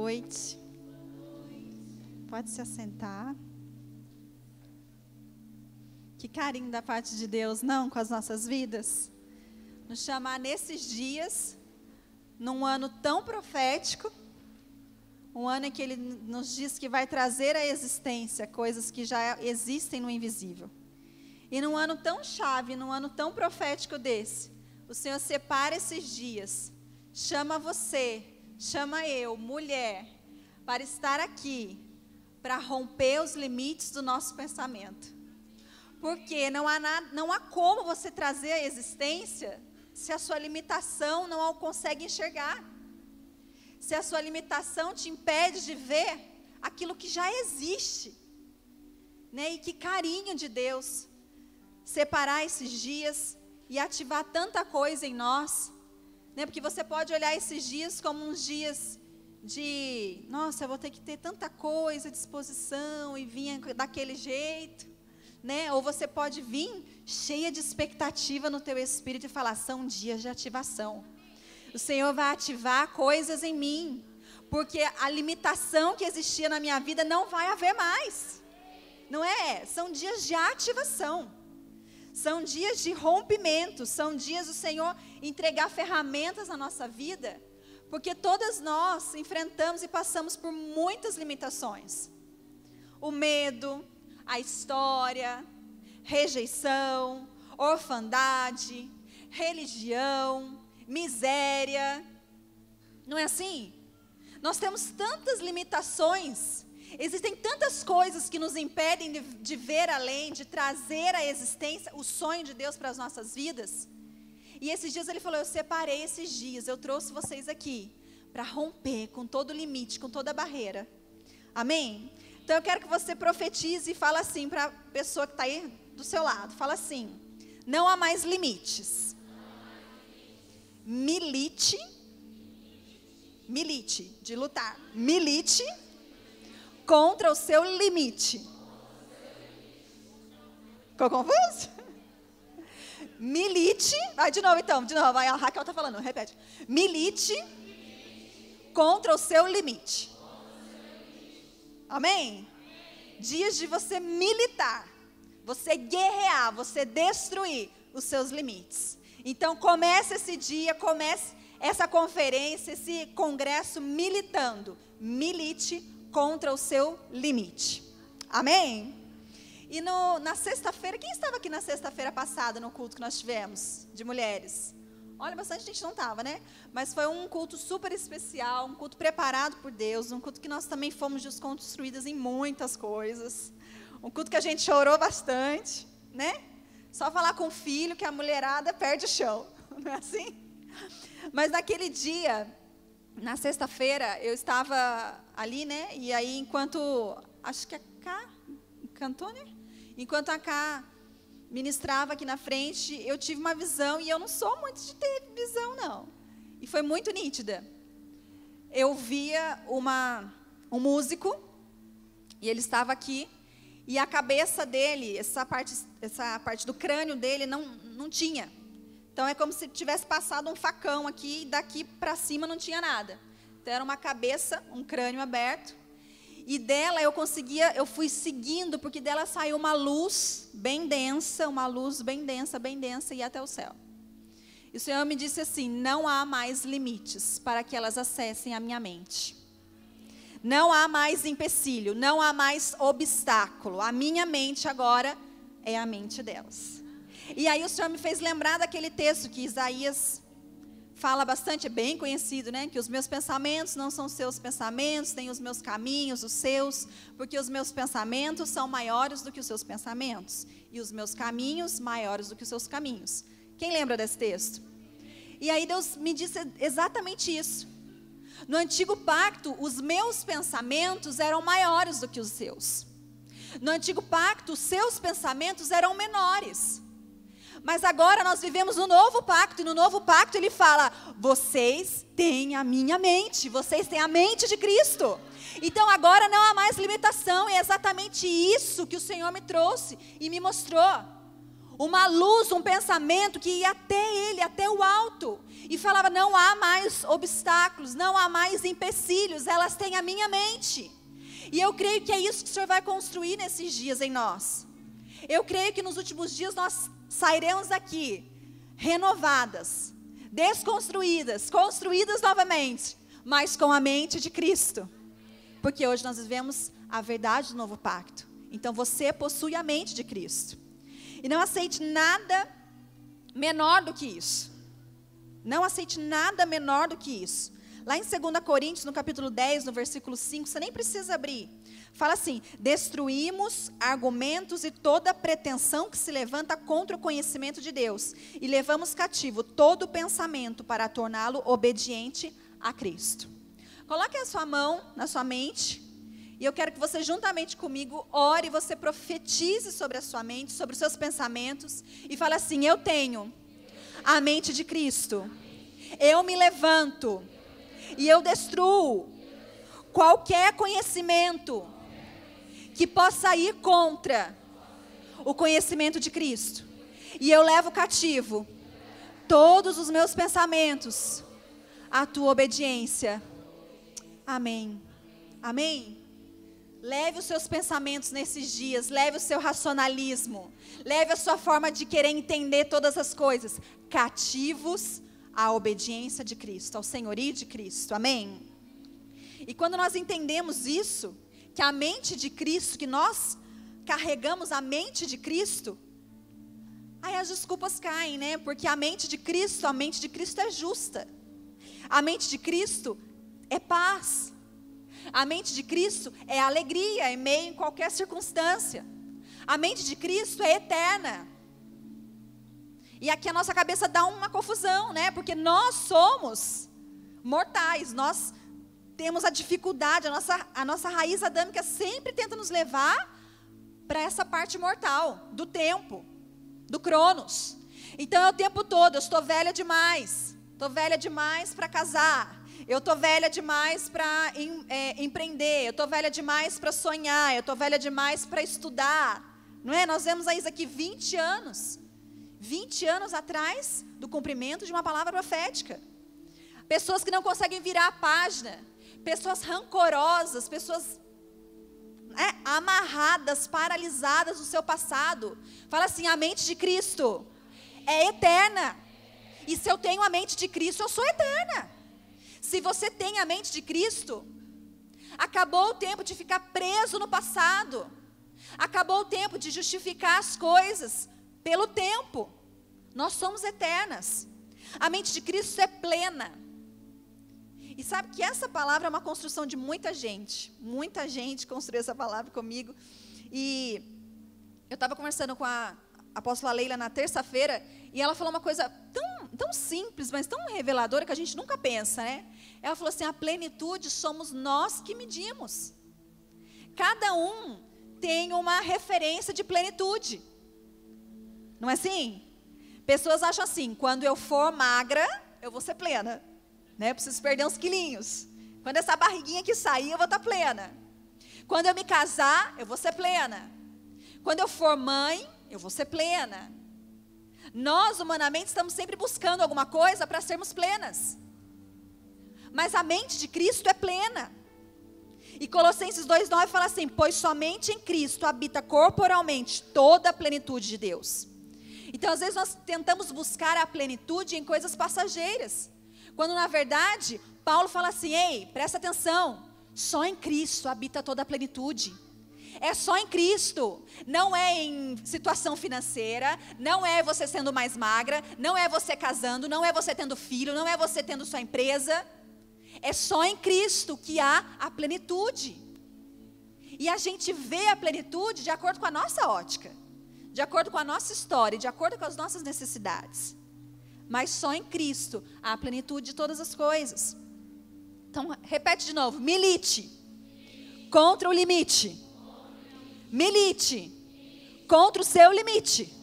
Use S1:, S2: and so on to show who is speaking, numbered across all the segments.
S1: noite. Pode se assentar. Que carinho da parte de Deus, não, com as nossas vidas. Nos chamar nesses dias, num ano tão profético, um ano em que Ele nos diz que vai trazer à existência coisas que já existem no invisível. E num ano tão chave, num ano tão profético desse, o Senhor separa esses dias, chama você, chama eu, mulher, para estar aqui, para romper os limites do nosso pensamento. Porque não há como você trazer à existência se a sua limitação não a consegue enxergar. Se a sua limitação te impede de ver aquilo que já existe. Né? E que carinho de Deus separar esses dias e ativar tanta coisa em nós. Né? Porque você pode olhar esses dias como uns dias de, nossa, eu vou ter que ter tanta coisa à disposição e vir daquele jeito. Né? Ou você pode vir cheia de expectativa no teu espírito e falar, são dias de ativação. O Senhor vai ativar coisas em mim, porque a limitação que existia na minha vida não vai haver mais. Não é? São dias de ativação. São dias de rompimento, são dias do Senhor entregar ferramentas na nossa vida, porque todas nós enfrentamos e passamos por muitas limitações. O medo, a história, rejeição, orfandade, religião, miséria. Não é assim? Nós temos tantas limitações, existem tantas coisas que nos impedem de ver além, de trazer à existência o sonho de Deus para as nossas vidas. E esses dias Ele falou, eu separei esses dias, eu trouxe vocês aqui para romper com todo limite, com toda barreira. Amém? Então eu quero que você profetize e fale assim para a pessoa que está aí do seu lado. Fala assim, não há mais limites. Milite, de lutar. Milite contra o seu limite. Ficou confuso? Milite, vai de novo então, vai, a Raquel está falando, repete. Milite contra o seu limite. Amém? Dias de você militar, você guerrear, você destruir os seus limites. Então comece esse dia, comece essa conferência, esse congresso militando. Milite contra o seu limite. Amém? E na sexta-feira, quem estava aqui na sexta-feira passada no culto que nós tivemos, de mulheres? Olha, bastante gente não estava, né? Mas foi um culto super especial, um culto preparado por Deus, um culto que nós também fomos desconstruídas em muitas coisas. Um culto que a gente chorou bastante, né? Só falar com o filho que a mulherada perde o chão, não é assim? Mas naquele dia, na sexta-feira, eu estava ali, né? E aí, acho que a Cá cantou, né? Enquanto a Cá ministrava aqui na frente, eu tive uma visão, e eu não sou muito de ter visão, não. E foi muito nítida. Eu via um músico, e ele estava aqui, e a cabeça dele, essa parte do crânio dele não tinha. Então é como se tivesse passado um facão aqui, e daqui para cima não tinha nada. Então era uma cabeça, um crânio aberto, e dela eu fui seguindo, porque dela saiu uma luz bem densa, bem densa, e ia até o céu. E o Senhor me disse assim, não há mais limites para que elas acessem a minha mente. Não há mais empecilho, não há mais obstáculo. A minha mente agora é a mente delas. E aí o Senhor me fez lembrar daquele texto que Isaías fala bastante, é bem conhecido, né? Que os meus pensamentos não são os seus pensamentos, nem os meus caminhos, os seus, porque os meus pensamentos são maiores do que os seus pensamentos, e os meus caminhos maiores do que os seus caminhos. Quem lembra desse texto? E aí Deus me disse exatamente isso. No antigo pacto, os meus pensamentos eram maiores do que os seus. No antigo pacto, os seus pensamentos eram menores. Mas agora nós vivemos no novo pacto, e no novo pacto Ele fala, vocês têm a minha mente, vocês têm a mente de Cristo. Então agora não há mais limitação, e é exatamente isso que o Senhor me trouxe e me mostrou. uma luz, um pensamento que ia até ele, até o alto. E falava, não há mais obstáculos, não há mais empecilhos, elas têm a minha mente. E eu creio que é isso que o Senhor vai construir nesses dias em nós. Eu creio que nos últimos dias nós sairemos daqui renovadas, desconstruídas, construídas novamente, mas com a mente de Cristo. Porque hoje nós vivemos a verdade do novo pacto. Então você possui a mente de Cristo. E não aceite nada menor do que isso. Não aceite nada menor do que isso. Lá em 2 Coríntios, no capítulo 10, no versículo 5, você nem precisa abrir. Fala assim, destruímos argumentos e toda pretensão que se levanta contra o conhecimento de Deus. E levamos cativo todo pensamento para torná-lo obediente a Cristo. Coloque a sua mão na sua mente. E eu quero que você, juntamente comigo, ore e você profetize sobre a sua mente, sobre os seus pensamentos. E fale assim, eu tenho a mente de Cristo. Eu me levanto e eu destruo qualquer conhecimento que possa ir contra o conhecimento de Cristo. E eu levo cativo todos os meus pensamentos à tua obediência. Amém. Amém. Leve os seus pensamentos nesses dias, leve o seu racionalismo, leve a sua forma de querer entender todas as coisas, cativos à obediência de Cristo, ao senhorio de Cristo, amém? E quando nós entendemos isso, que a mente de Cristo, que nós carregamos a mente de Cristo, aí as desculpas caem, né? Porque a mente de Cristo é justa, a mente de Cristo é paz. A mente de Cristo é alegria em meio a qualquer circunstância. A mente de Cristo é eterna. E aqui a nossa cabeça dá uma confusão, né? Porque nós somos mortais, nós temos a dificuldade, a nossa raiz adâmica sempre tenta nos levar para essa parte mortal, do tempo, do cronos. Então é o tempo todo, eu estou velha demais para casar. Eu estou velha demais para empreender, eu estou velha demais para sonhar, eu estou velha demais para estudar. Não é? Nós vemos aí aqui 20 anos atrás do cumprimento de uma palavra profética. Pessoas que não conseguem virar a página, pessoas rancorosas, pessoas amarradas, paralisadas no seu passado. Fala assim, a mente de Cristo é eterna. E se eu tenho a mente de Cristo, eu sou eterna. Se você tem a mente de Cristo, acabou o tempo de ficar preso no passado. Acabou o tempo de justificar as coisas pelo tempo. Nós somos eternas. A mente de Cristo é plena. E sabe que essa palavra é uma construção de muita gente. Muita gente construiu essa palavra comigo. E eu estava conversando com a apóstola Leila na terça-feira, e ela falou uma coisa tão simples, mas tão reveladora, que a gente nunca pensa, né? Ela falou assim, a plenitude somos nós que medimos. Cada um tem uma referência de plenitude. Não é assim? Pessoas acham assim, quando eu for magra, eu vou ser plena. Né? Eu preciso perder uns quilinhos. Quando essa barriguinha aqui sair, eu vou estar plena. Quando eu me casar, eu vou ser plena. Quando eu for mãe, eu vou ser plena. Nós, humanamente, estamos sempre buscando alguma coisa para sermos plenas. Mas a mente de Cristo é plena. E Colossenses 2,9 fala assim, pois somente em Cristo habita corporalmente toda a plenitude de Deus. Então, às vezes, nós tentamos buscar a plenitude em coisas passageiras. Quando, na verdade, Paulo fala assim, ei, presta atenção, só em Cristo habita toda a plenitude. É só em Cristo, não é em situação financeira, não é você sendo mais magra, não é você casando, não é você tendo filho, não é você tendo sua empresa. É só em Cristo que há a plenitude. E a gente vê a plenitude de acordo com a nossa ótica, de acordo com a nossa história, de acordo com as nossas necessidades. Mas só em Cristo há a plenitude de todas as coisas. Então, repete de novo, milite contra o limite. Milite contra o seu limite.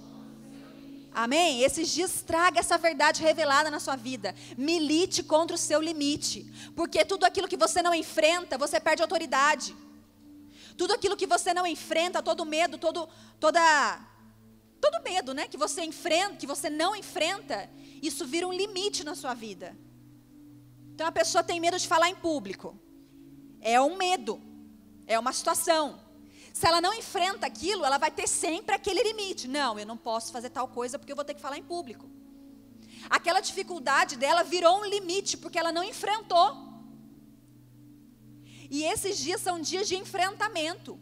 S1: Amém? Esses dias traga essa verdade revelada na sua vida. Milite contra o seu limite. Porque tudo aquilo que você não enfrenta, você perde autoridade. Tudo aquilo que você não enfrenta, todo medo, toda todo medo, né, que você enfrenta, que você não enfrenta, isso vira um limite na sua vida. Então a pessoa tem medo de falar em público. É um medo, é uma situação. Se ela não enfrenta aquilo, ela vai ter sempre aquele limite. Não, eu não posso fazer tal coisa porque eu vou ter que falar em público. Aquela dificuldade dela virou um limite porque ela não enfrentou. E esses dias são dias de enfrentamento,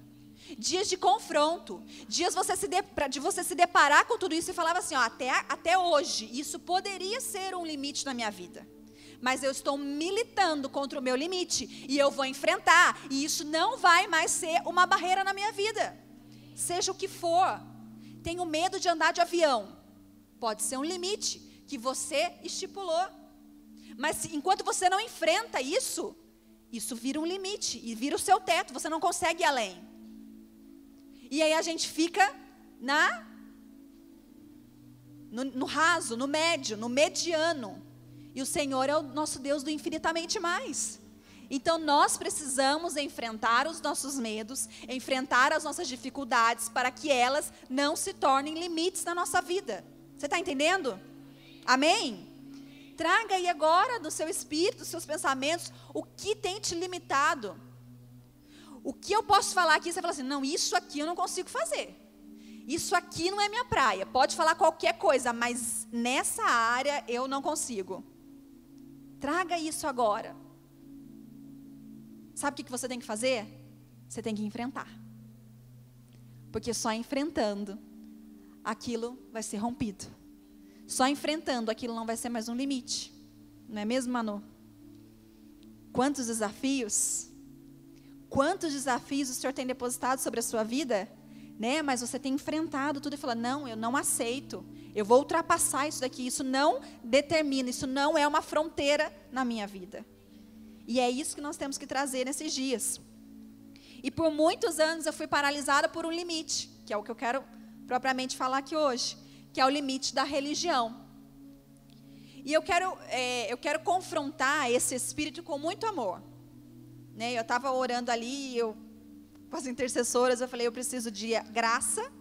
S1: dias de confronto, dias de você se deparar com tudo isso e falar assim, ó, até hoje, isso poderia ser um limite na minha vida. Mas eu estou militando contra o meu limite e eu vou enfrentar. E isso não vai mais ser uma barreira na minha vida. Seja o que for. Tenho medo de andar de avião. Pode ser um limite que você estipulou. Mas enquanto você não enfrenta isso, isso vira um limite e vira o seu teto. Você não consegue ir além. E aí a gente fica no raso, no médio, no mediano. E o Senhor é o nosso Deus do infinitamente mais. Então nós precisamos enfrentar os nossos medos, enfrentar as nossas dificuldades, para que elas não se tornem limites na nossa vida. Você está entendendo? Amém? Traga aí agora do seu espírito, dos seus pensamentos, o que tem te limitado. O que eu posso falar aqui, você fala assim, não, isso aqui eu não consigo fazer. Isso aqui não é minha praia. Pode falar qualquer coisa, mas nessa área eu não consigo. Traga isso agora. Sabe o que você tem que fazer? Você tem que enfrentar. Porque só enfrentando, aquilo vai ser rompido. Só enfrentando, aquilo não vai ser mais um limite. Não é mesmo, Manu? Quantos desafios o Senhor tem depositado sobre a sua vida, né? Mas você tem enfrentado tudo e fala, não, eu não aceito. Eu vou ultrapassar isso daqui, isso não determina, isso não é uma fronteira na minha vida. E é isso que nós temos que trazer nesses dias. E por muitos anos eu fui paralisada por um limite, que é o que eu quero propriamente falar aqui hoje, que é o limite da religião. E eu quero confrontar esse espírito com muito amor. Né? Eu estava orando ali, com as intercessoras, eu falei, eu preciso de graça,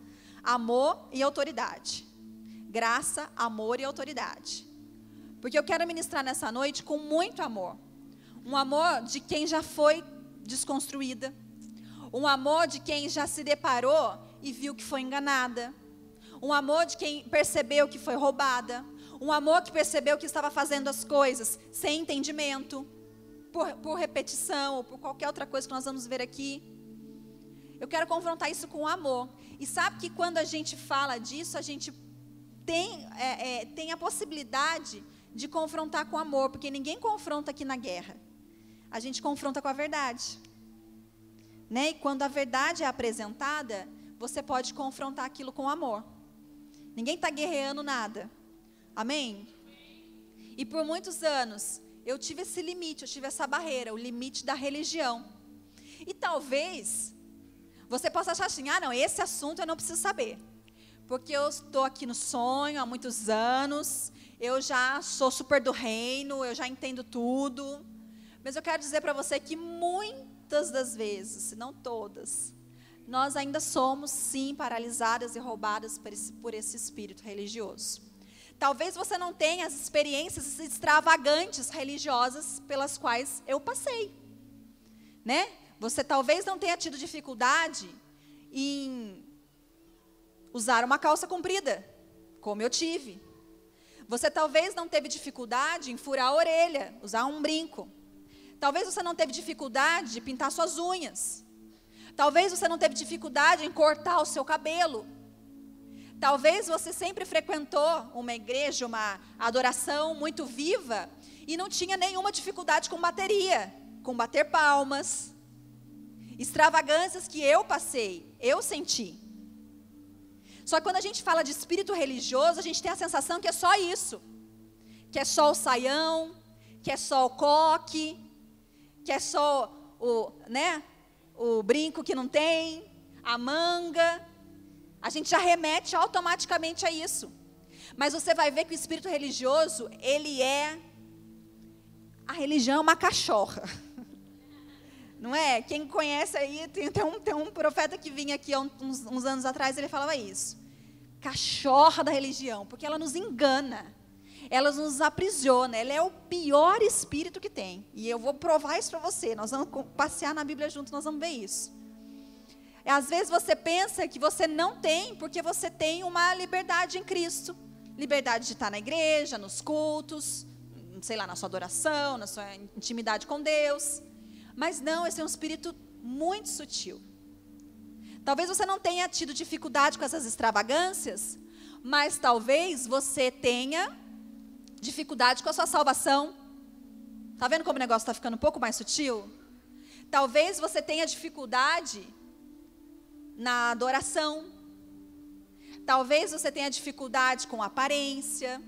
S1: amor e autoridade. Graça, amor e autoridade. Porque eu quero ministrar nessa noite com muito amor. Um amor de quem já foi desconstruída. Um amor de quem já se deparou e viu que foi enganada. Um amor de quem percebeu que foi roubada. Um amor que percebeu que estava fazendo as coisas sem entendimento. Por repetição ou por qualquer outra coisa que nós vamos ver aqui. Eu quero confrontar isso com amor. E sabe que quando a gente fala disso, a gente tem a possibilidade de confrontar com amor, porque ninguém confronta aqui na guerra. A gente confronta com a verdade. Né? E quando a verdade é apresentada, você pode confrontar aquilo com amor. Ninguém está guerreando nada. Amém? E por muitos anos, eu tive esse limite, eu tive essa barreira, o limite da religião. E talvez você possa achar assim, não, esse assunto eu não preciso saber. Porque eu estou aqui no sonho há muitos anos, eu já sou super do reino, eu já entendo tudo. Mas eu quero dizer para você que muitas das vezes, se não todas, nós ainda somos sim paralisadas e roubadas por esse espírito religioso. Talvez você não tenha as experiências extravagantes religiosas pelas quais eu passei. Né? Você talvez não tenha tido dificuldade em usar uma calça comprida, como eu tive. Você talvez não teve dificuldade em furar a orelha, usar um brinco. Talvez você não teve dificuldade de pintar suas unhas. Talvez você não teve dificuldade em cortar o seu cabelo. Talvez você sempre frequentou uma igreja, uma adoração muito viva e não tinha nenhuma dificuldade com bateria, com bater palmas. Extravagâncias que eu passei, eu senti. Só que quando a gente fala de espírito religioso, a gente tem a sensação que é só isso. Que é só o saião, que é só o coque, que é só o brinco que não tem, a manga. A gente já remete automaticamente a isso. Mas você vai ver que o espírito religioso, a religião é uma cachorra. Não é? Quem conhece aí, tem um profeta que vinha aqui há uns anos atrás, ele falava isso. cachorra da religião, porque ela nos engana, ela nos aprisiona, ela é o pior espírito que tem. E eu vou provar isso para você, nós vamos passear na Bíblia juntos, nós vamos ver isso. Às vezes você pensa que você não tem, porque você tem uma liberdade em Cristo. Liberdade de estar na igreja, nos cultos, sei lá, na sua adoração, na sua intimidade com Deus. Mas não, esse é um espírito muito sutil. Talvez você não tenha tido dificuldade com essas extravagâncias, mas talvez você tenha dificuldade com a sua salvação. Está vendo como o negócio está ficando um pouco mais sutil? Talvez você tenha dificuldade na adoração. Talvez você tenha dificuldade com aparência.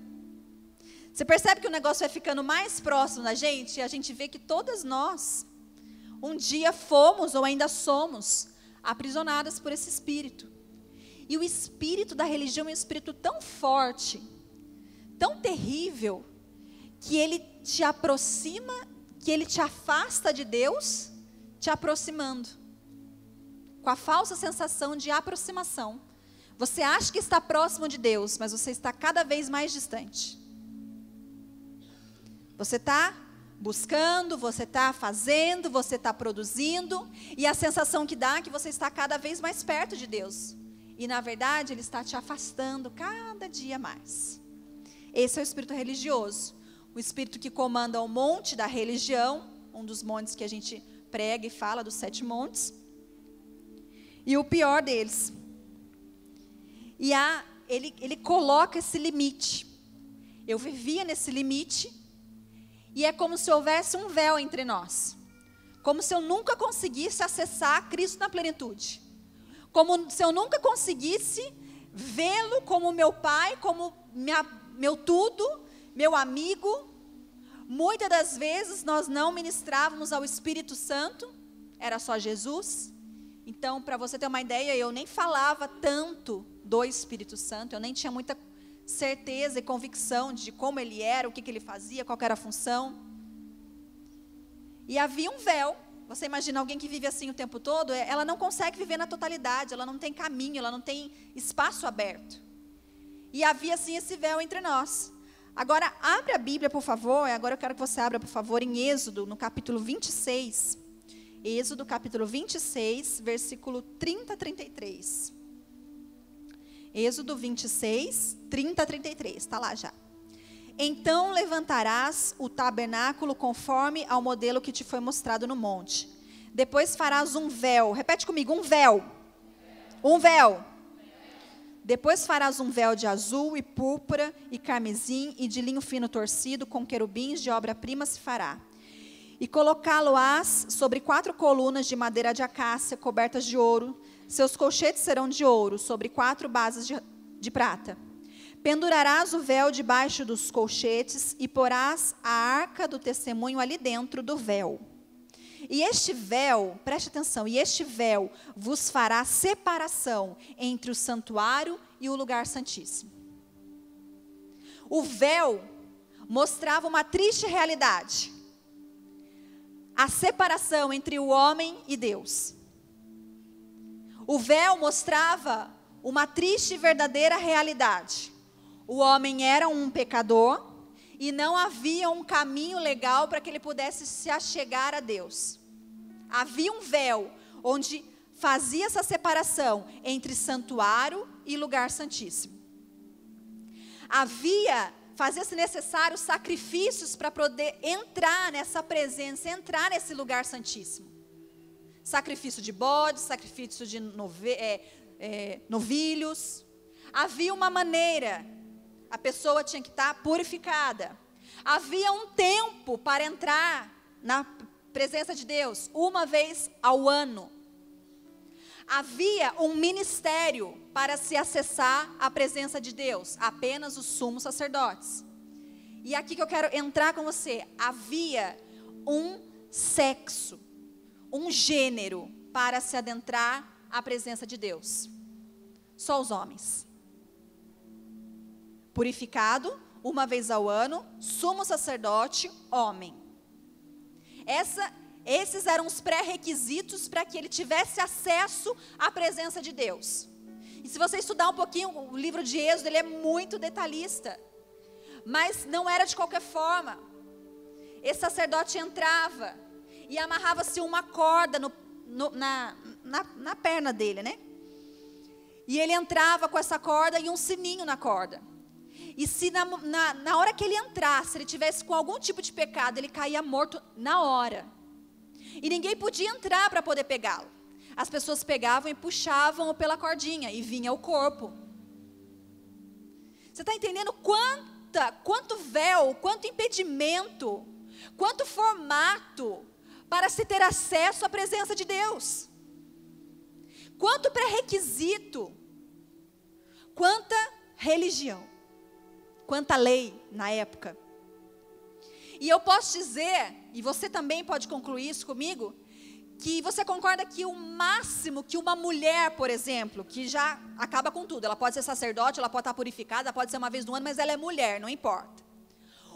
S1: Você percebe que o negócio vai ficando mais próximo da gente, e a gente vê que todas nós, um dia fomos ou ainda somos aprisionadas por esse espírito. E o espírito da religião é um espírito tão forte, tão terrível, que ele te aproxima, que ele te afasta de Deus, te aproximando, com a falsa sensação de aproximação. Você acha que está próximo de Deus, mas você está cada vez mais distante. Você está buscando, você está fazendo, você está produzindo, e a sensação que dá é que você está cada vez mais perto de Deus. E na verdade Ele está te afastando cada dia mais. Esse é o espírito religioso. O espírito que comanda o monte da religião, um dos montes que a gente prega e fala, dos 7 montes. E o pior deles. E ele coloca esse limite. Eu vivia nesse limite, e é como se houvesse um véu entre nós. Como se eu nunca conseguisse acessar Cristo na plenitude. Como se eu nunca conseguisse vê-lo como meu pai, como meu tudo, meu amigo. Muitas das vezes nós não ministrávamos ao Espírito Santo, era só Jesus. Então, para você ter uma ideia, eu nem falava tanto do Espírito Santo, eu nem tinha muita certeza e convicção de como ele era, o que ele fazia, qual era a função. E havia um véu. Você imagina alguém que vive assim o tempo todo, ela não consegue viver na totalidade, ela não tem caminho, ela não tem espaço aberto. E havia assim esse véu entre nós. Agora, abre a Bíblia, por favor. Agora eu quero que você abra, por favor, em Êxodo, no capítulo 26. Êxodo, capítulo 26, versículo 30 a 33. Êxodo 26, 30 a 33, está lá já. Então levantarás o tabernáculo conforme ao modelo que te foi mostrado no monte. Depois farás um véu. Repete comigo, um véu. Um véu. Depois farás um véu de azul e púrpura e carmesim e de linho fino torcido, com querubins de obra-prima se fará. E colocá-lo-ás sobre 4 colunas de madeira de acácia, cobertas de ouro. Seus colchetes serão de ouro, sobre 4 bases de prata. Pendurarás o véu debaixo dos colchetes e porás a arca do testemunho ali dentro do véu. E este véu, preste atenção, e este véu vos fará separação entre o santuário e o lugar santíssimo. O véu mostrava uma triste realidade. A separação entre o homem e Deus. O véu mostrava uma triste e verdadeira realidade. O homem era um pecador e não havia um caminho legal para que ele pudesse se achegar a Deus. Havia um véu onde fazia essa separação entre santuário e lugar santíssimo. Fazia-se necessário sacrifícios para poder entrar nessa presença, entrar nesse lugar santíssimo. Sacrifício de bodes, sacrifício de novilhos. Havia uma maneira, a pessoa tinha que estar purificada. Havia um tempo para entrar na presença de Deus, uma vez ao ano. Havia um ministério para se acessar a presença de Deus, apenas os sumos sacerdotes. E aqui que eu quero entrar com você, havia um sexo, um gênero para se adentrar à presença de Deus. Só os homens. Purificado, uma vez ao ano, sumo sacerdote, homem. Esses eram os pré-requisitos para que ele tivesse acesso à presença de Deus. E se você estudar um pouquinho o livro de Êxodo, ele é muito detalhista. Mas não era de qualquer forma. Esse sacerdote entrava e amarrava-se uma corda na perna dele, né? E ele entrava com essa corda e um sininho na corda. E se na hora que ele entrasse, ele tivesse com algum tipo de pecado, ele caía morto na hora. E ninguém podia entrar para poder pegá-lo. As pessoas pegavam e puxavam-o pela cordinha e vinha o corpo. Você está entendendo quanto véu, quanto impedimento, quanto formato para se ter acesso à presença de Deus? Quanto pré-requisito, quanta religião, quanta lei na época. E eu posso dizer, e você também pode concluir isso comigo, que você concorda que o máximo que uma mulher, por exemplo, que já acaba com tudo, ela pode ser sacerdote, ela pode estar purificada, ela pode ser uma vez no ano, mas ela é mulher, não importa.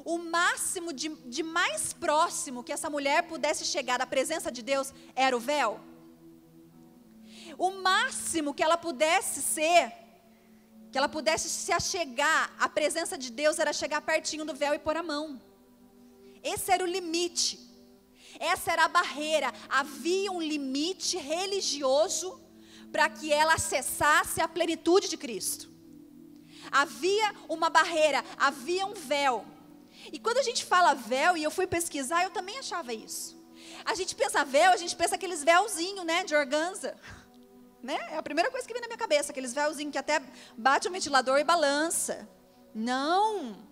S1: O máximo de mais próximo que essa mulher pudesse chegar da presença de Deus era o véu. O máximo que ela pudesse ser, que ela pudesse se achegar à presença de Deus, era chegar pertinho do véu e pôr a mão. Esse era o limite. Essa era a barreira. Havia um limite religioso para que ela acessasse a plenitude de Cristo. Havia uma barreira, havia um véu. E quando a gente fala véu, e eu fui pesquisar, eu também achava isso. A gente pensa véu, a gente pensa aqueles véuzinhos, né, de organza. Né? É a primeira coisa que vem na minha cabeça, aqueles véuzinhos que até bate o ventilador e balança. Não.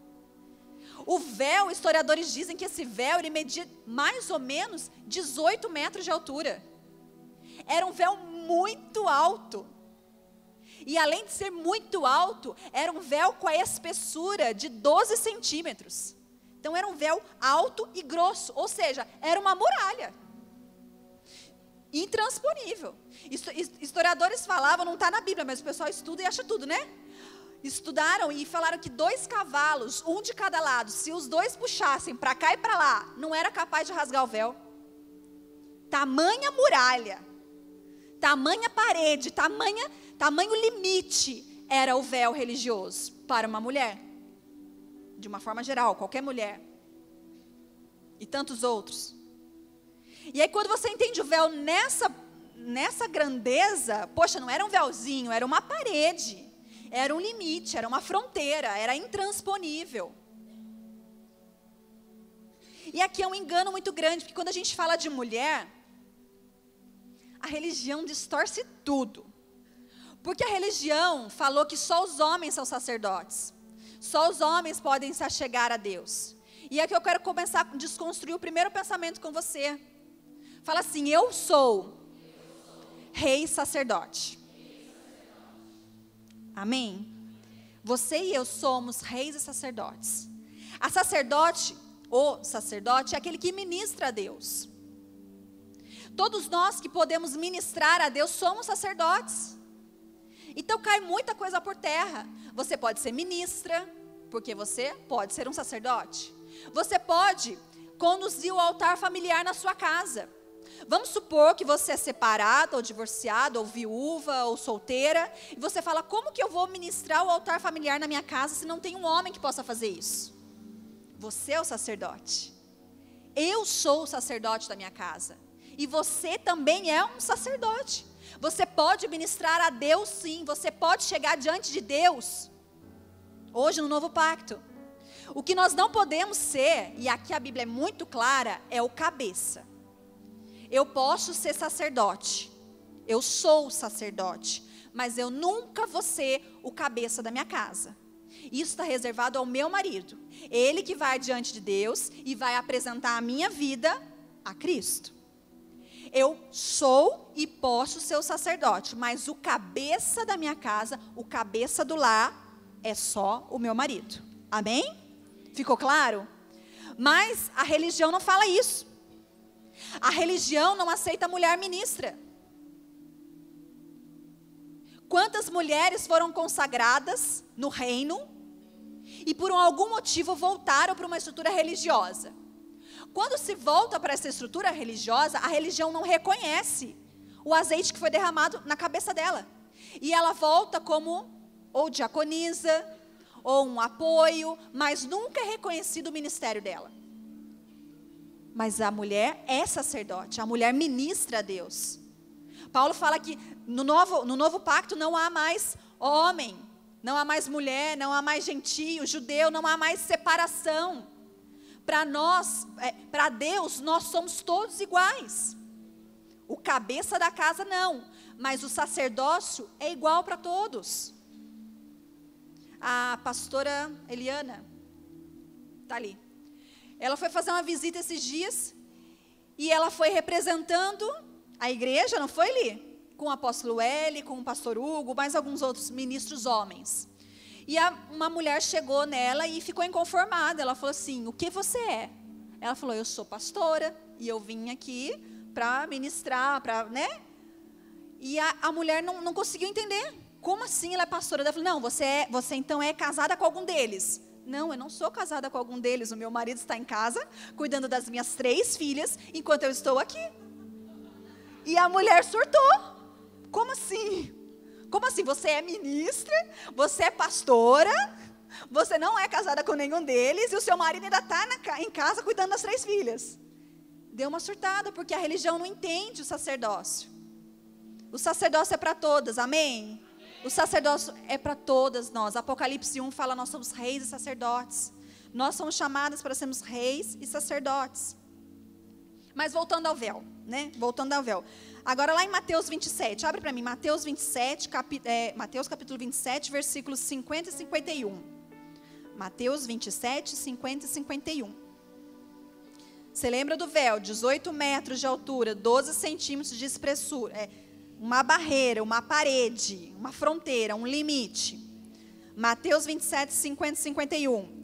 S1: O véu, historiadores dizem que esse véu, ele media mais ou menos 18 metros de altura. Era um véu muito alto. E além de ser muito alto, era um véu com a espessura de 12 centímetros. Então era um véu alto e grosso, ou seja, era uma muralha. Intransponível. Historiadores falavam, não está na Bíblia, mas o pessoal estuda e acha tudo, né? Estudaram e falaram que 2 cavalos, um de cada lado, se os dois puxassem para cá e para lá, não era capaz de rasgar o véu. Tamanha muralha, tamanha parede, tamanho limite era o véu religioso para uma mulher. De uma forma geral, qualquer mulher. E tantos outros. E aí quando você entende o véu nessa grandeza, poxa, não era um véuzinho, era uma parede. Era um limite, era uma fronteira, era intransponível. E aqui é um engano muito grande, porque quando a gente fala de mulher, a religião distorce tudo. Porque a religião falou que só os homens são sacerdotes. Só os homens podem se achegar a Deus. E é que eu quero começar a desconstruir o primeiro pensamento com você. Fala assim, eu sou rei sacerdote. Amém? Você e eu somos reis e sacerdotes. O sacerdote é aquele que ministra a Deus. Todos nós que podemos ministrar a Deus somos sacerdotes. Então cai muita coisa por terra. Você pode ser ministra, porque você pode ser um sacerdote. Você pode conduzir o altar familiar na sua casa. Vamos supor que você é separada, ou divorciada, ou viúva, ou solteira, e você fala, como que eu vou ministrar o altar familiar na minha casa se não tem um homem que possa fazer isso? Você é o sacerdote. Eu sou o sacerdote da minha casa. E você também é um sacerdote. Você pode ministrar a Deus sim, você pode chegar diante de Deus, hoje no novo pacto. O que nós não podemos ser, e aqui a Bíblia é muito clara, é o cabeça. Eu posso ser sacerdote, eu sou sacerdote, mas eu nunca vou ser o cabeça da minha casa. Isso está reservado ao meu marido. Ele que vai diante de Deus e vai apresentar a minha vida a Cristo. Eu sou e posso ser o sacerdote, mas o cabeça da minha casa, o cabeça do lar, é só o meu marido. Amém? Ficou claro? Mas a religião não fala isso. A religião não aceita mulher ministra. Quantas mulheres foram consagradas no reino e por algum motivo voltaram para uma estrutura religiosa? Quando se volta para essa estrutura religiosa, a religião não reconhece o azeite que foi derramado na cabeça dela. E ela volta como ou diaconisa, ou um apoio, mas nunca é reconhecido o ministério dela. Mas a mulher é sacerdote, a mulher ministra a Deus. Paulo fala que no novo pacto não há mais homem, não há mais mulher, não há mais gentio, judeu, não há mais separação. Para nós, para Deus, nós somos todos iguais. O cabeça da casa não, mas o sacerdócio é igual para todos. A pastora Eliana está ali. Ela foi fazer uma visita esses dias e ela foi representando a igreja, não foi, Li? Com o apóstolo Eli, com o pastor Hugo, mais alguns outros ministros homens. E uma mulher chegou nela e ficou inconformada. Ela falou assim: o que você é? Ela falou: eu sou pastora e eu vim aqui para ministrar, né? E a mulher não conseguiu entender. Como assim ela é pastora? Ela falou: não, você então é casada com algum deles. Não, eu não sou casada com algum deles. O meu marido está em casa, cuidando das minhas 3 filhas, enquanto eu estou aqui. E a mulher surtou. Como assim? Como assim? Você é ministra, você é pastora, você não é casada com nenhum deles, e o seu marido ainda está em casa cuidando das 3 filhas. Deu uma surtada, porque a religião não entende o sacerdócio. O sacerdócio é para todas, amém? O sacerdócio é para todas nós. Apocalipse 1 fala: nós somos reis e sacerdotes. Nós somos chamadas para sermos reis e sacerdotes. Mas voltando ao véu, né? Voltando ao véu. Agora lá em Mateus 27, abre para mim, Mateus 27, Mateus capítulo 27, versículos 50 e 51. Mateus 27, 50 e 51. Você lembra do véu? 18 metros de altura, 12 centímetros de espessura. Uma barreira, uma parede, uma fronteira, um limite. Mateus 27, 50 e 51.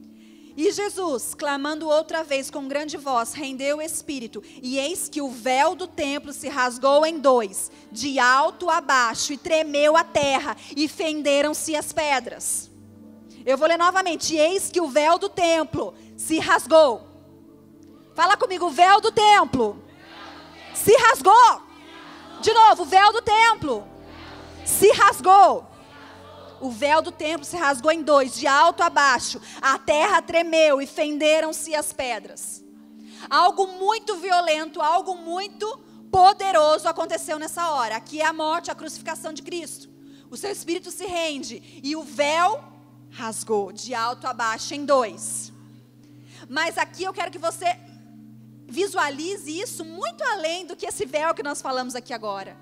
S1: E Jesus, clamando outra vez com grande voz, rendeu o espírito, e eis que o véu do templo se rasgou em 2, de alto a baixo, e tremeu a terra, e fenderam-se as pedras. Eu vou ler novamente: e eis que o véu do templo se rasgou. Fala comigo: o véu do templo se rasgou. De novo: o véu do templo se rasgou. O véu do templo se rasgou em 2, de alto a baixo. A terra tremeu e fenderam-se as pedras. Algo muito violento, algo muito poderoso aconteceu nessa hora. Aqui é a morte, a crucificação de Cristo. O seu espírito se rende e o véu rasgou de alto a baixo em 2. Mas aqui eu quero que você visualize isso muito além do que esse véu que nós falamos aqui agora.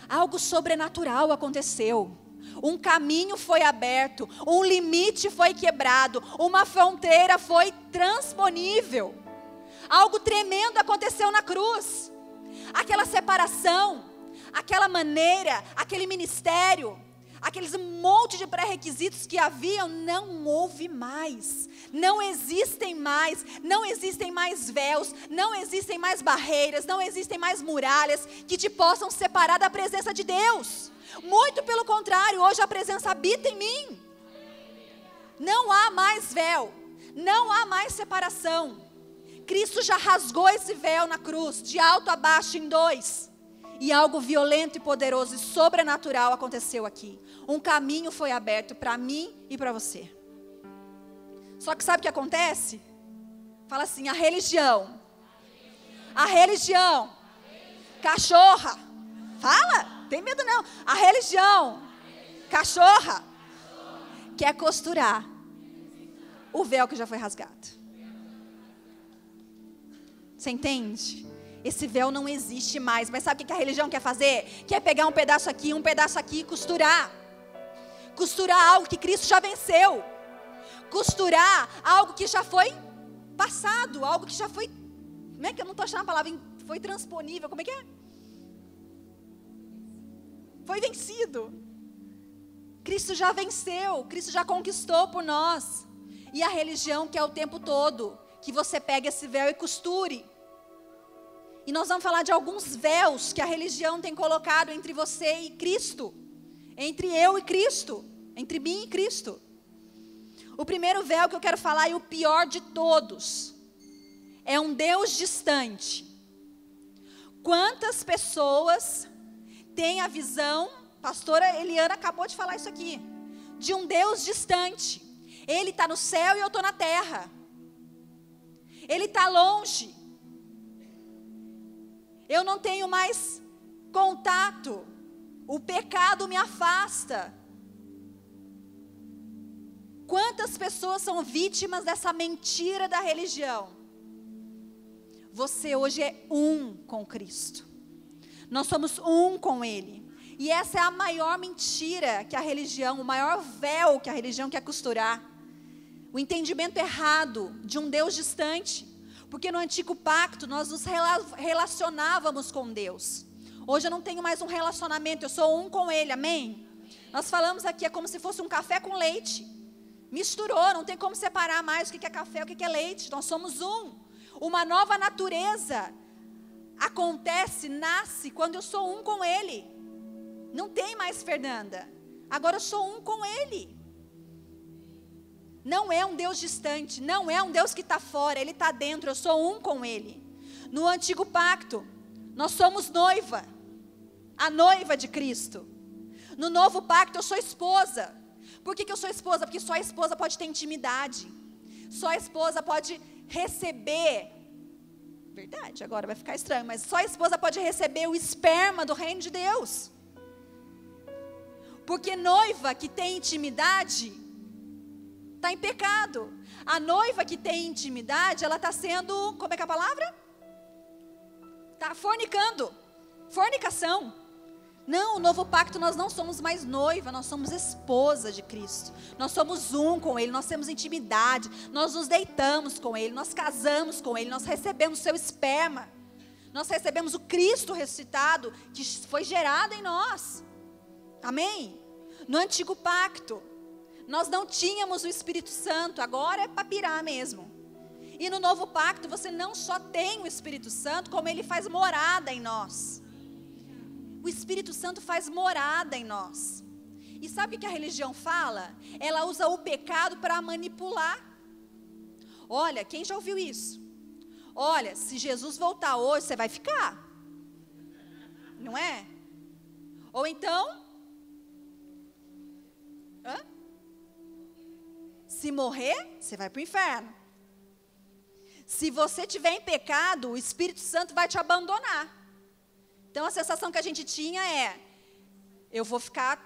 S1: Algo sobrenatural aconteceu. Um caminho foi aberto, um limite foi quebrado, uma fronteira foi transponível. Algo tremendo aconteceu na cruz. Aquela separação, aquela maneira, aquele ministério, aqueles monte de pré-requisitos que haviam, não houve mais. Não existem mais, não existem mais véus, não existem mais barreiras, não existem mais muralhas que te possam separar da presença de Deus. Muito pelo contrário, hoje a presença habita em mim. Não há mais véu, não há mais separação. Cristo já rasgou esse véu na cruz, de alto a baixo em 2. E algo violento e poderoso e sobrenatural aconteceu aqui. Um caminho foi aberto para mim e para você. Só que sabe o que acontece? Fala assim: a religião, cachorra. Fala. Tem medo não. A religião, cachorra, quer costurar o véu que já foi rasgado. Você entende? Esse véu não existe mais. Mas sabe o que a religião quer fazer? Quer pegar um pedaço aqui e costurar. Costurar algo que Cristo já venceu. Costurar algo que já foi passado. Algo que já foi... Como é que eu não estou achando a palavra? Foi transponível. Como é que é? Foi vencido. Cristo já venceu, Cristo já conquistou por nós. E a religião quer o tempo todo que você pegue esse véu e costure. E nós vamos falar de alguns véus que a religião tem colocado entre você e Cristo. Entre eu e Cristo. Entre mim e Cristo. O primeiro véu que eu quero falar, e o pior de todos, é um Deus distante. Quantas pessoas tem a visão, Pastora Eliana acabou de falar isso aqui. De um Deus distante. Ele está no céu e eu estou na terra. Ele está longe. Eu não tenho mais contato. O pecado me afasta. Quantas pessoas são vítimas dessa mentira da religião? Você hoje é um com Cristo. Nós somos um com Ele. E essa é a maior mentira que a religião, o maior véu que a religião quer costurar. O entendimento errado de um Deus distante. Porque no antigo pacto nós nos relacionávamos com Deus. Hoje eu não tenho mais um relacionamento, eu sou um com Ele, amém? Nós falamos aqui, é como se fosse um café com leite. Misturou, não tem como separar mais o que é café e o que é leite. Nós somos um. Uma nova natureza acontece, nasce quando eu sou um com Ele. Não tem mais Fernanda. Agora eu sou um com Ele. Não é um Deus distante, não é um Deus que está fora, Ele está dentro, eu sou um com Ele. No antigo pacto, nós somos noiva, a noiva de Cristo. No novo pacto, eu sou esposa. Por que eu sou esposa? Porque só a esposa pode ter intimidade. Só a esposa pode receber. Verdade, agora vai ficar estranho, mas só a esposa pode receber o esperma do reino de Deus. Porque noiva que tem intimidade está em pecado. A noiva que tem intimidade, ela está sendo, como é que é a palavra? Está fornicando. Fornicação. Não, o novo pacto nós não somos mais noiva, nós somos esposa de Cristo. Nós somos um com Ele, nós temos intimidade, nós nos deitamos com Ele, nós casamos com Ele, nós recebemos o seu esperma. Nós recebemos o Cristo ressuscitado que foi gerado em nós. Amém? No antigo pacto, nós não tínhamos o Espírito Santo, agora é para pirar mesmo. E no novo pacto, você não só tem o Espírito Santo, como Ele faz morada em nós. O Espírito Santo faz morada em nós. E sabe o que a religião fala? Ela usa o pecado para manipular. Olha, quem já ouviu isso? Olha, se Jesus voltar hoje, você vai ficar. Não é? Ou então... Se morrer, você vai para o inferno. Se você estiver em pecado, o Espírito Santo vai te abandonar. Então a sensação que a gente tinha é, eu vou ficar,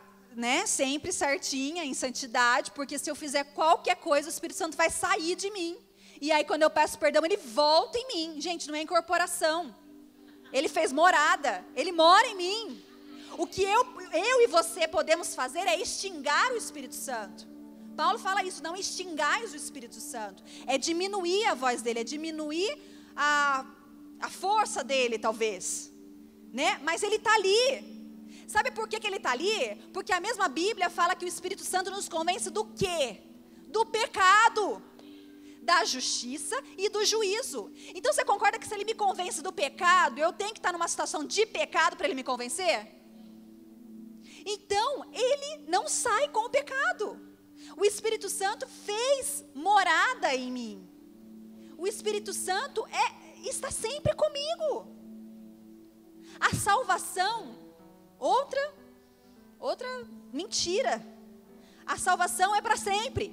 S1: sempre certinha, em santidade, porque se eu fizer qualquer coisa, o Espírito Santo vai sair de mim. E aí quando eu peço perdão, ele volta em mim. Gente, não é incorporação. Ele fez morada, ele mora em mim. O que eu e você podemos fazer é extinguir o Espírito Santo. Paulo fala isso, não extingais o Espírito Santo. É diminuir a voz dele, é diminuir a força dele, talvez. Mas ele está ali. Sabe por que ele está ali? Porque a mesma Bíblia fala que o Espírito Santo nos convence do quê? Do pecado, da justiça e do juízo. Então você concorda que se ele me convence do pecado, eu tenho que estar numa situação de pecado para ele me convencer? Então, ele não sai com o pecado. O Espírito Santo fez morada em mim. O Espírito Santo está sempre comigo. A salvação, outra mentira. A salvação é para sempre.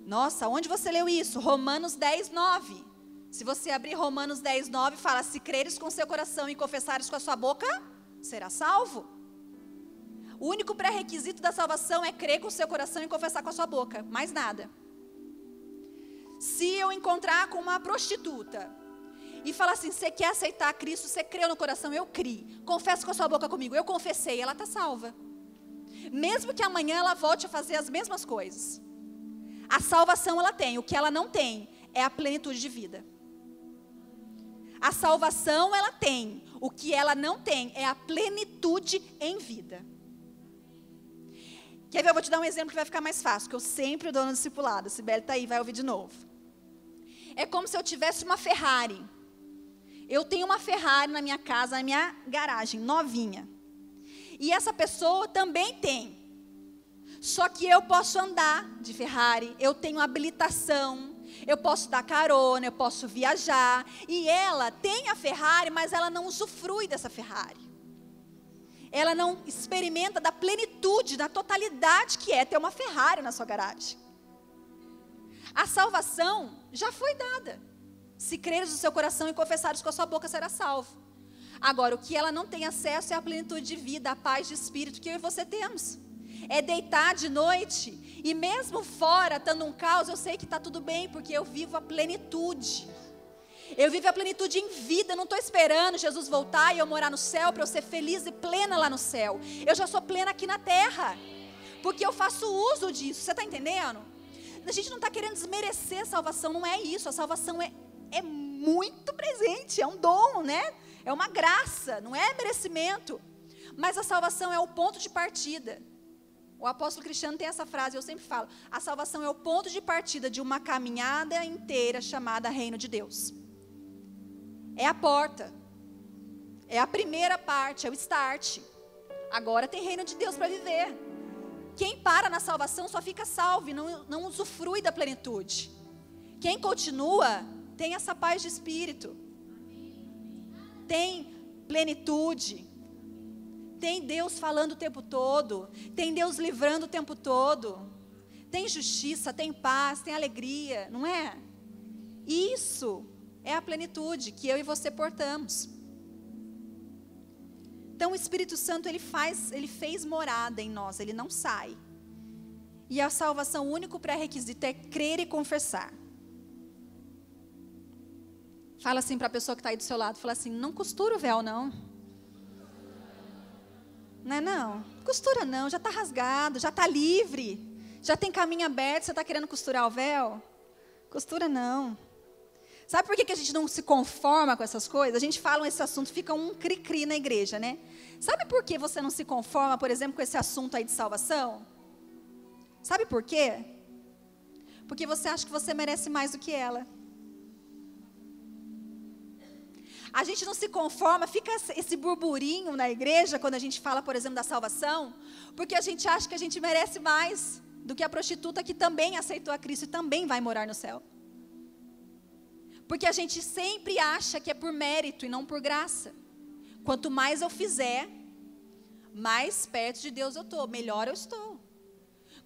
S1: Nossa, onde você leu isso? Romanos 10, 9. Se você abrir Romanos 10, 9, fala, se creres com seu coração e confessares com a sua boca, será salvo. O único pré-requisito da salvação é crer com o seu coração e confessar com a sua boca, mais nada. Se eu encontrar com uma prostituta e falar assim, você quer aceitar Cristo, você creu no coração, eu criei. Confessa com a sua boca comigo, eu confessei, ela está salva. Mesmo que amanhã ela volte a fazer as mesmas coisas. A salvação ela tem, o que ela não tem é a plenitude de vida. A salvação ela tem, o que ela não tem é a plenitude em vida. Quer ver, eu vou te dar um exemplo que vai ficar mais fácil, que eu sempre dou no discipulado. A Sibeli está aí, vai ouvir de novo. É como se eu tivesse uma Ferrari. Eu tenho uma Ferrari na minha casa, na minha garagem, novinha. E essa pessoa também tem. Só que eu posso andar de Ferrari, eu tenho habilitação, eu posso dar carona, eu posso viajar. E ela tem a Ferrari, mas ela não usufrui dessa Ferrari. ela não experimenta da plenitude, da totalidade que é ter uma Ferrari na sua garagem. A salvação já foi dada. Se creres no seu coração e confessares com a sua boca, será salvo. Agora, o que ela não tem acesso é a plenitude de vida, a paz de espírito que eu e você temos. É deitar de noite e mesmo fora, estando um caos, eu sei que está tudo bem, porque eu vivo a plenitude. Eu vivo a plenitude em vida, eu não estou esperando Jesus voltar e eu morar no céu para eu ser feliz e plena lá no céu. Eu já sou plena aqui na terra, porque eu faço uso disso, você está entendendo? A gente não está querendo desmerecer a salvação, não é isso, a salvação é muito presente, é um dom, né? É uma graça, não é merecimento. Mas a salvação é o ponto de partida. O apóstolo Cristiano tem essa frase, eu sempre falo, a salvação é o ponto de partida de uma caminhada inteira chamada Reino de Deus. É a porta, é a primeira parte, é o start. Agora tem Reino de Deus para viver. Quem para na salvação só fica salvo e não usufrui da plenitude. Quem continua tem essa paz de espírito, tem plenitude, tem Deus falando o tempo todo, tem Deus livrando o tempo todo, tem justiça, tem paz, tem alegria, não é? Isso é a plenitude que eu e você portamos. Então o Espírito Santo ele fez morada em nós, ele não sai. E a salvação, o único pré-requisito é crer e confessar. Fala assim para a pessoa que está aí do seu lado, fala assim, não costura o véu não. Não é não? Costura não, já está rasgado, já está livre, já tem caminho aberto, você está querendo costurar o véu? Costura não. Sabe por que a gente não se conforma com essas coisas? A gente fala esse assunto, fica um cri-cri na igreja, né? Sabe por que você não se conforma, por exemplo, com esse assunto aí de salvação? Sabe por quê? Porque você acha que você merece mais do que ela. A gente não se conforma, fica esse burburinho na igreja, quando a gente fala, por exemplo, da salvação, porque a gente acha que a gente merece mais do que a prostituta que também aceitou a Cristo e também vai morar no céu. Porque a gente sempre acha que é por mérito e não por graça. Quanto mais eu fizer, mais perto de Deus eu estou, melhor eu estou.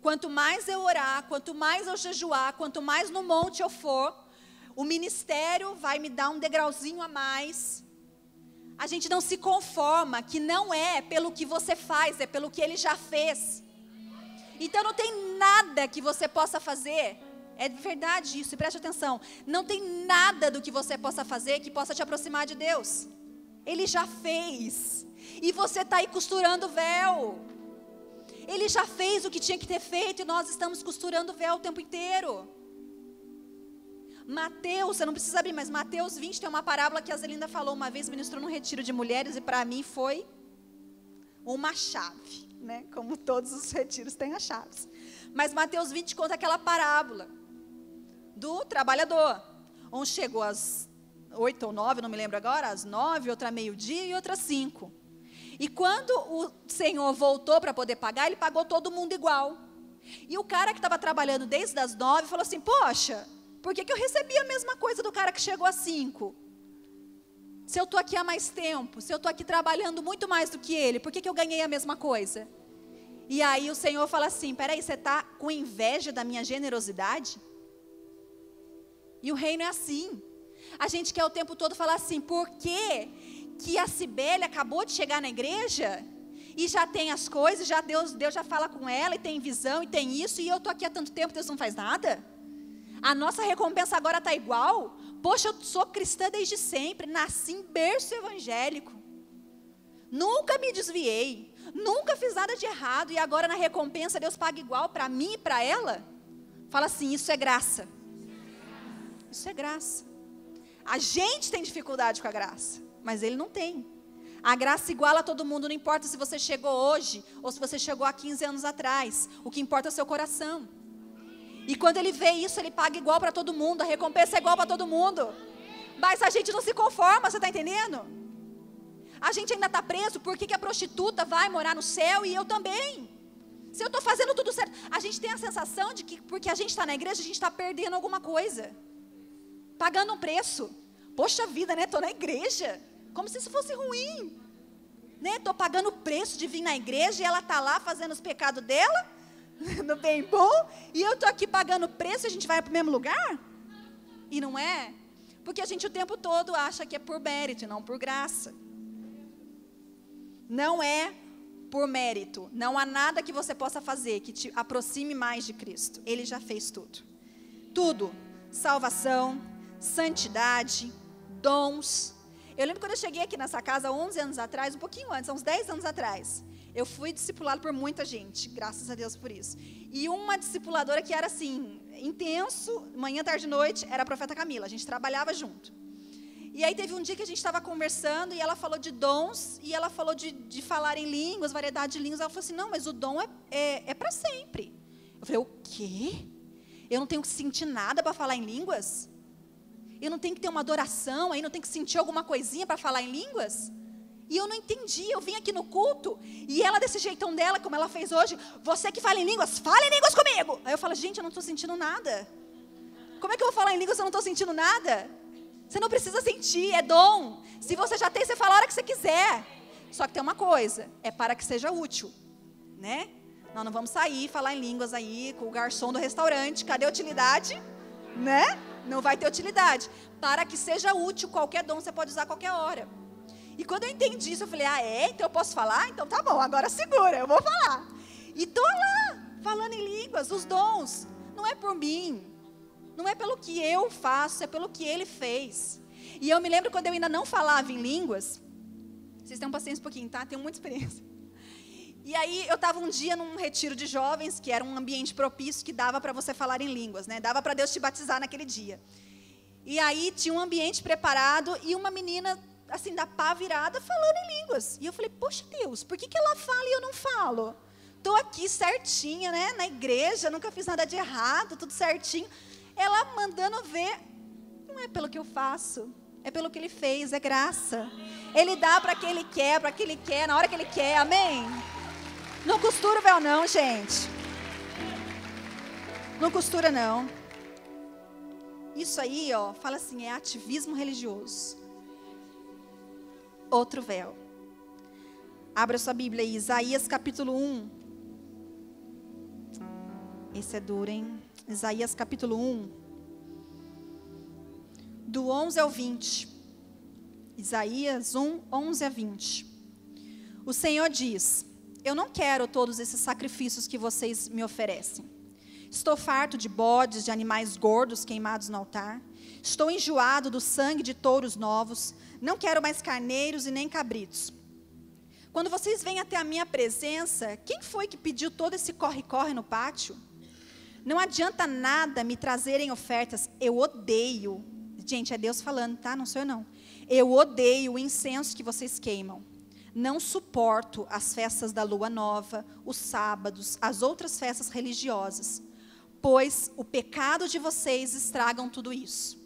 S1: Quanto mais eu orar, quanto mais eu jejuar, quanto mais no monte eu for, o ministério vai me dar um degrauzinho a mais. A gente não se conforma, que não é pelo que você faz, é pelo que Ele já fez. Então não tem nada que você possa fazer. É verdade isso, e preste atenção. Não tem nada do que você possa fazer que possa te aproximar de Deus. Ele já fez. E você está aí costurando o véu. Ele já fez o que tinha que ter feito e nós estamos costurando o véu o tempo inteiro. Mateus, você não precisa abrir, mas Mateus 20 tem uma parábola que a Zelinda falou uma vez, ministrou num retiro de mulheres e para mim foi uma chave, né? Como todos os retiros têm as chaves. Mas Mateus 20 conta aquela parábola do trabalhador. Um chegou às 8 ou 9, não me lembro agora, às 9, outra meio-dia e outra às 5. E quando o Senhor voltou para poder pagar, ele pagou todo mundo igual. E o cara que estava trabalhando desde as 9 falou assim, poxa, por que eu recebi a mesma coisa do cara que chegou às 5? Se eu estou aqui há mais tempo, se eu estou aqui trabalhando muito mais do que ele, por que eu ganhei a mesma coisa? E aí o Senhor fala assim, peraí, você está com inveja da minha generosidade? E o reino é assim. A gente quer o tempo todo falar assim, por que a Cibele acabou de chegar na igreja e já tem as coisas, já Deus já fala com ela e tem visão e tem isso, e eu estou aqui há tanto tempo, Deus não faz nada? A nossa recompensa agora está igual? Poxa, eu sou cristã desde sempre, nasci em berço evangélico, nunca me desviei, nunca fiz nada de errado, e agora na recompensa Deus paga igual para mim e para ela? Fala assim, isso é graça. Isso é graça. A gente tem dificuldade com a graça, mas Ele não tem. A graça iguala a todo mundo, não importa se você chegou hoje ou se você chegou há 15 anos atrás. O que importa é o seu coração. E quando Ele vê isso, Ele paga igual para todo mundo, a recompensa é igual para todo mundo. Mas a gente não se conforma, você está entendendo? A gente ainda está preso, por que a prostituta vai morar no céu e eu também? Se eu estou fazendo tudo certo, a gente tem a sensação de que porque a gente está na igreja, a gente está perdendo alguma coisa. Pagando um preço. Poxa vida, né? Estou na igreja. Como se isso fosse ruim. né? Estou pagando o preço de vir na igreja e ela está lá fazendo os pecados dela, no bem bom, e eu estou aqui pagando o preço e a gente vai para o mesmo lugar? E não é, porque a gente o tempo todo acha que é por mérito e não por graça. Não é por mérito, não há nada que você possa fazer que te aproxime mais de Cristo. Ele já fez tudo. Tudo, salvação, santidade, dons. Eu lembro quando eu cheguei aqui nessa casa 11 anos atrás, um pouquinho antes, uns 10 anos atrás, eu fui discipulado por muita gente, graças a Deus por isso. E uma discipuladora que era assim, intenso, manhã, tarde e noite, era a profeta Camila, a gente trabalhava junto. E aí teve um dia que a gente estava conversando e ela falou de dons, e ela falou de falar em línguas, variedade de línguas. Ela falou assim, não, mas o dom é para sempre. Eu falei, o quê? Eu não tenho que sentir nada para falar em línguas? Eu não tenho que ter uma adoração, aí não tenho que sentir alguma coisinha para falar em línguas? E eu não entendi, eu vim aqui no culto, e ela desse jeitão dela, como ela fez hoje, você que fala em línguas, fala em línguas comigo. Aí eu falo, gente, eu não estou sentindo nada. Como é que eu vou falar em línguas se eu não estou sentindo nada? Você não precisa sentir, é dom. Se você já tem, você fala a hora que você quiser. Só que tem uma coisa, é para que seja útil, né? Nós não vamos sair, falar em línguas aí, com o garçom do restaurante, cadê a utilidade? Né? Não vai ter utilidade. Para que seja útil, qualquer dom você pode usar a qualquer hora. E quando eu entendi isso, eu falei, então eu posso falar? Então tá bom, agora segura, eu vou falar. E estou lá, falando em línguas, os dons. Não é por mim, não é pelo que eu faço, é pelo que Ele fez. E eu me lembro quando eu ainda não falava em línguas, vocês tenham paciência um pouquinho, tá? Tenho muita experiência. E aí eu estava um dia num retiro de jovens, que era um ambiente propício, que dava para você falar em línguas, né? Dava para Deus te batizar naquele dia. E aí tinha um ambiente preparado e uma menina, assim, da pá virada, falando em línguas. E eu falei, poxa Deus, por que ela fala e eu não falo? Estou aqui certinha, né? Na igreja, nunca fiz nada de errado, tudo certinho. Ela mandando ver, não é pelo que eu faço, é pelo que Ele fez, é graça. Ele dá para quem Ele quer, na hora que Ele quer, amém? Não costura o véu não, gente. Não costura não. Isso aí, ó, fala assim, é ativismo religioso. Outro véu. Abra sua Bíblia aí, Isaías capítulo 1. Esse é duro, hein? Isaías capítulo 1. Do 11 ao 20. Isaías 1, 11 a 20. O Senhor diz, eu não quero todos esses sacrifícios que vocês me oferecem. Estou farto de bodes, de animais gordos queimados no altar. Estou enjoado do sangue de touros novos. Não quero mais carneiros e nem cabritos. Quando vocês vêm até a minha presença, quem foi que pediu todo esse corre-corre no pátio? Não adianta nada me trazerem ofertas. Eu odeio. Gente, é Deus falando, tá? Não sou eu não. Eu odeio o incenso que vocês queimam. Não suporto as festas da lua nova, os sábados, as outras festas religiosas, pois o pecado de vocês estragam tudo isso.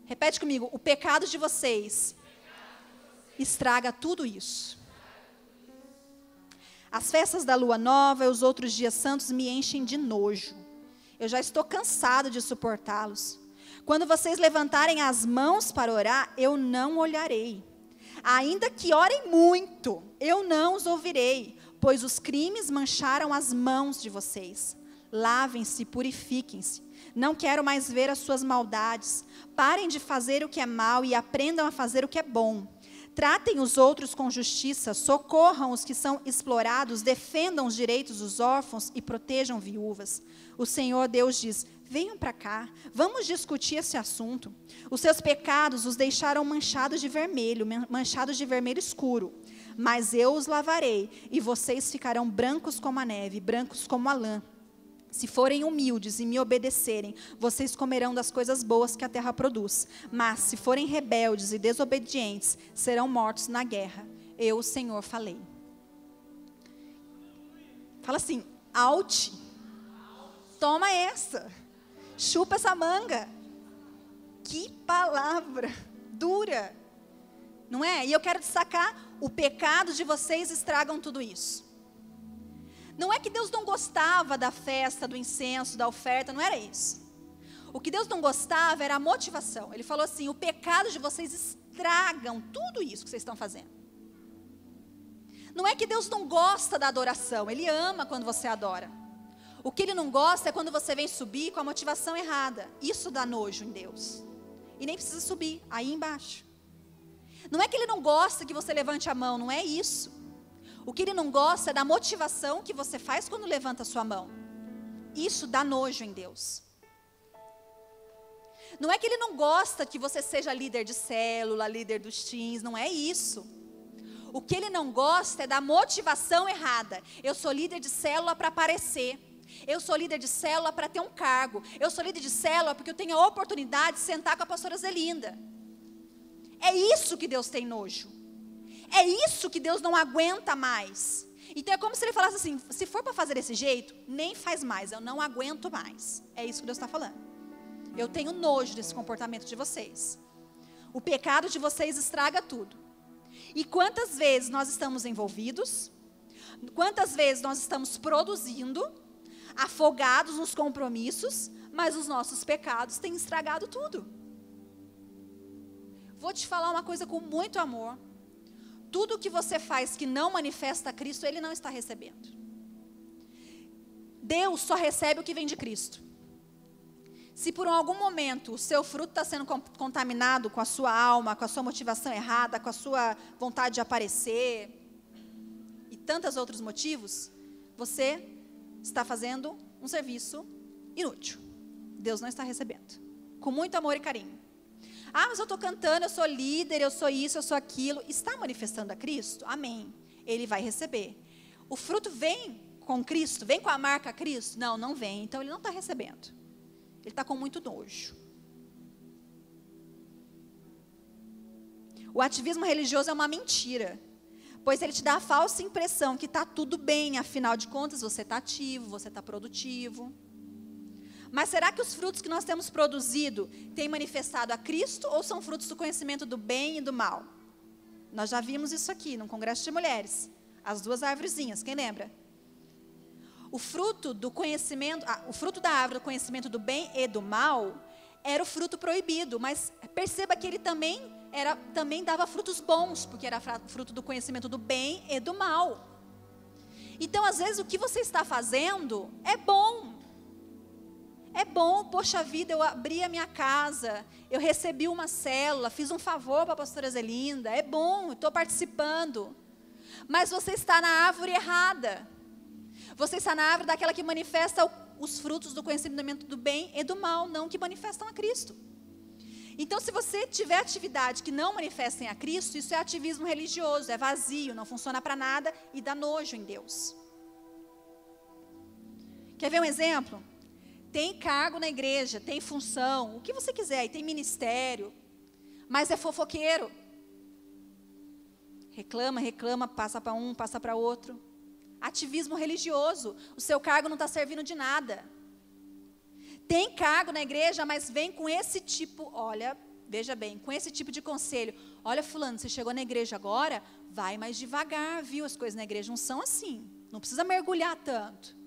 S1: Repete comigo, o pecado de vocês estraga tudo isso. As festas da lua nova e os outros dias santos me enchem de nojo. Eu já estou cansado de suportá-los. Quando vocês levantarem as mãos para orar, eu não olharei. Ainda que orem muito, eu não os ouvirei, pois os crimes mancharam as mãos de vocês. Lavem-se, purifiquem-se. Não quero mais ver as suas maldades. Parem de fazer o que é mal e aprendam a fazer o que é bom. Tratem os outros com justiça, socorram os que são explorados, defendam os direitos dos órfãos e protejam viúvas. O Senhor Deus diz, venham para cá, vamos discutir esse assunto. Os seus pecados os deixaram manchados de vermelho escuro. Mas eu os lavarei, e vocês ficarão brancos como a neve, brancos como a lã. Se forem humildes e me obedecerem, vocês comerão das coisas boas que a terra produz. Mas se forem rebeldes e desobedientes, serão mortos na guerra. Eu, o Senhor, falei. Fala assim, out. Toma essa. Chupa essa manga. Que palavra dura. Não é? E eu quero destacar, o pecado de vocês estragam tudo isso. Não é que Deus não gostava da festa, do incenso, da oferta, não era isso. O que Deus não gostava era a motivação. Ele falou assim, o pecado de vocês estragam tudo isso que vocês estão fazendo. Não é que Deus não gosta da adoração, Ele ama quando você adora. O que Ele não gosta é quando você vem subir com a motivação errada. Isso dá nojo em Deus. E nem precisa subir, aí embaixo. Não é que Ele não gosta que você levante a mão, não é isso. O que Ele não gosta é da motivação que você faz quando levanta a sua mão. Isso dá nojo em Deus. Não é que Ele não gosta que você seja líder de célula, líder dos teens, não é isso. O que Ele não gosta é da motivação errada. Eu sou líder de célula para aparecer. Eu sou líder de célula para ter um cargo. Eu sou líder de célula porque eu tenho a oportunidade de sentar com a pastora Zelinda. É isso que Deus tem nojo. É isso que Deus não aguenta mais. Então é como se Ele falasse assim, se for para fazer desse jeito, nem faz mais, eu não aguento mais. É isso que Deus está falando. Eu tenho nojo desse comportamento de vocês. O pecado de vocês estraga tudo. E quantas vezes nós estamos envolvidos, quantas vezes nós estamos produzindo, afogados nos compromissos, mas os nossos pecados têm estragado tudo. Vou te falar uma coisa com muito amor. Tudo que você faz que não manifesta Cristo, Ele não está recebendo. Deus só recebe o que vem de Cristo. Se por algum momento o seu fruto está sendo contaminado com a sua alma, com a sua motivação errada, com a sua vontade de aparecer, e tantos outros motivos, você está fazendo um serviço inútil. Deus não está recebendo. Com muito amor e carinho. Ah, mas eu estou cantando, eu sou líder, eu sou isso, eu sou aquilo. Está manifestando a Cristo? Amém. Ele vai receber. O fruto vem com Cristo? Vem com a marca Cristo? Não, não vem. Então ele não está recebendo. Ele está com muito nojo. O ativismo religioso é uma mentira. Pois ele te dá a falsa impressão que está tudo bem. Afinal de contas, você está ativo, você está produtivo. Mas será que os frutos que nós temos produzido têm manifestado a Cristo ou são frutos do conhecimento do bem e do mal? Nós já vimos isso aqui no Congresso de Mulheres. As duas árvorezinhas, quem lembra? O fruto do conhecimento, o fruto da árvore do conhecimento do bem e do mal era o fruto proibido, mas perceba que ele também dava frutos bons, porque era fruto do conhecimento do bem e do mal. Então, às vezes, o que você está fazendo é bom. É bom, poxa vida, eu abri a minha casa, eu recebi uma célula, fiz um favor para a pastora Zelinda, é bom, estou participando. Mas você está na árvore errada. Você está na árvore daquela que manifesta os frutos do conhecimento do bem e do mal, não que manifestam a Cristo. Então, se você tiver atividade que não manifestem a Cristo, isso é ativismo religioso, é vazio, não funciona para nada e dá nojo em Deus. Quer ver um exemplo? Tem cargo na igreja, tem função, o que você quiser, e tem ministério, mas é fofoqueiro. Reclama, passa para um, passa para outro. Ativismo religioso, o seu cargo não está servindo de nada. Tem cargo na igreja, mas vem com esse tipo, olha, veja bem, com esse tipo de conselho. Olha, fulano, você chegou na igreja agora, vai mais devagar, viu? As coisas na igreja não são assim, não precisa mergulhar tanto.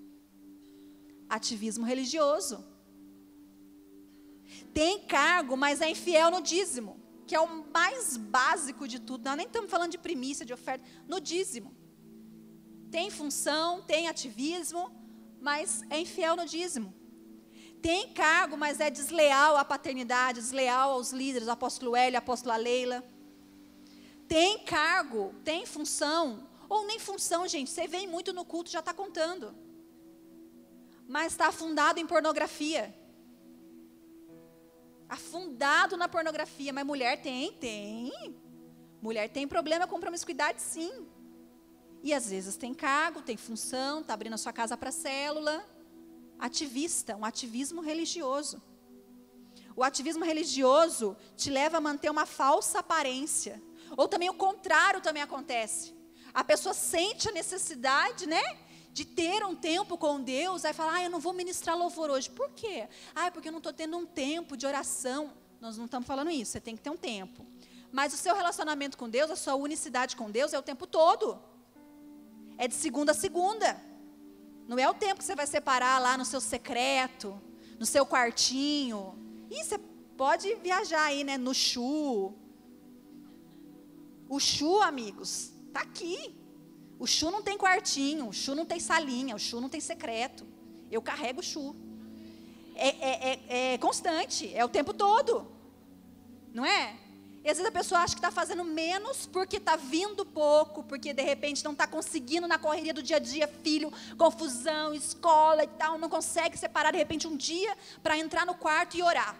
S1: Ativismo religioso. Tem cargo, mas é infiel no dízimo, que é o mais básico de tudo. Nós nem estamos falando de primícia, de oferta, no dízimo. Tem função, tem ativismo, mas é infiel no dízimo. Tem cargo, mas é desleal à paternidade, desleal aos líderes, apóstolo Hélio, apóstola Leila. Tem cargo, tem função, ou nem função, gente, você vem muito no culto, já está contando. Mas está afundado em pornografia. Afundado na pornografia. Mas mulher tem. Mulher tem problema com promiscuidade, sim. E às vezes tem cargo, tem função, está abrindo a sua casa para célula. Ativista, um ativismo religioso. O ativismo religioso te leva a manter uma falsa aparência. Ou também o contrário também acontece. A pessoa sente a necessidade, né? De ter um tempo com Deus, aí fala, eu não vou ministrar louvor hoje. Por quê? Porque eu não estou tendo um tempo de oração. Nós não estamos falando isso, você tem que ter um tempo. Mas o seu relacionamento com Deus, a sua unicidade com Deus é o tempo todo. É de segunda a segunda. Não é o tempo que você vai separar lá no seu secreto, no seu quartinho. E você pode viajar aí, né, no Chu. O Chu, amigos, está aqui. O Chu não tem quartinho, o Chu não tem salinha, o Chu não tem secreto. Eu carrego o Chu. É constante, é o tempo todo. Não é? E às vezes a pessoa acha que está fazendo menos porque está vindo pouco, porque de repente não está conseguindo na correria do dia a dia, filho, confusão, escola e tal, não consegue separar de repente um dia para entrar no quarto e orar.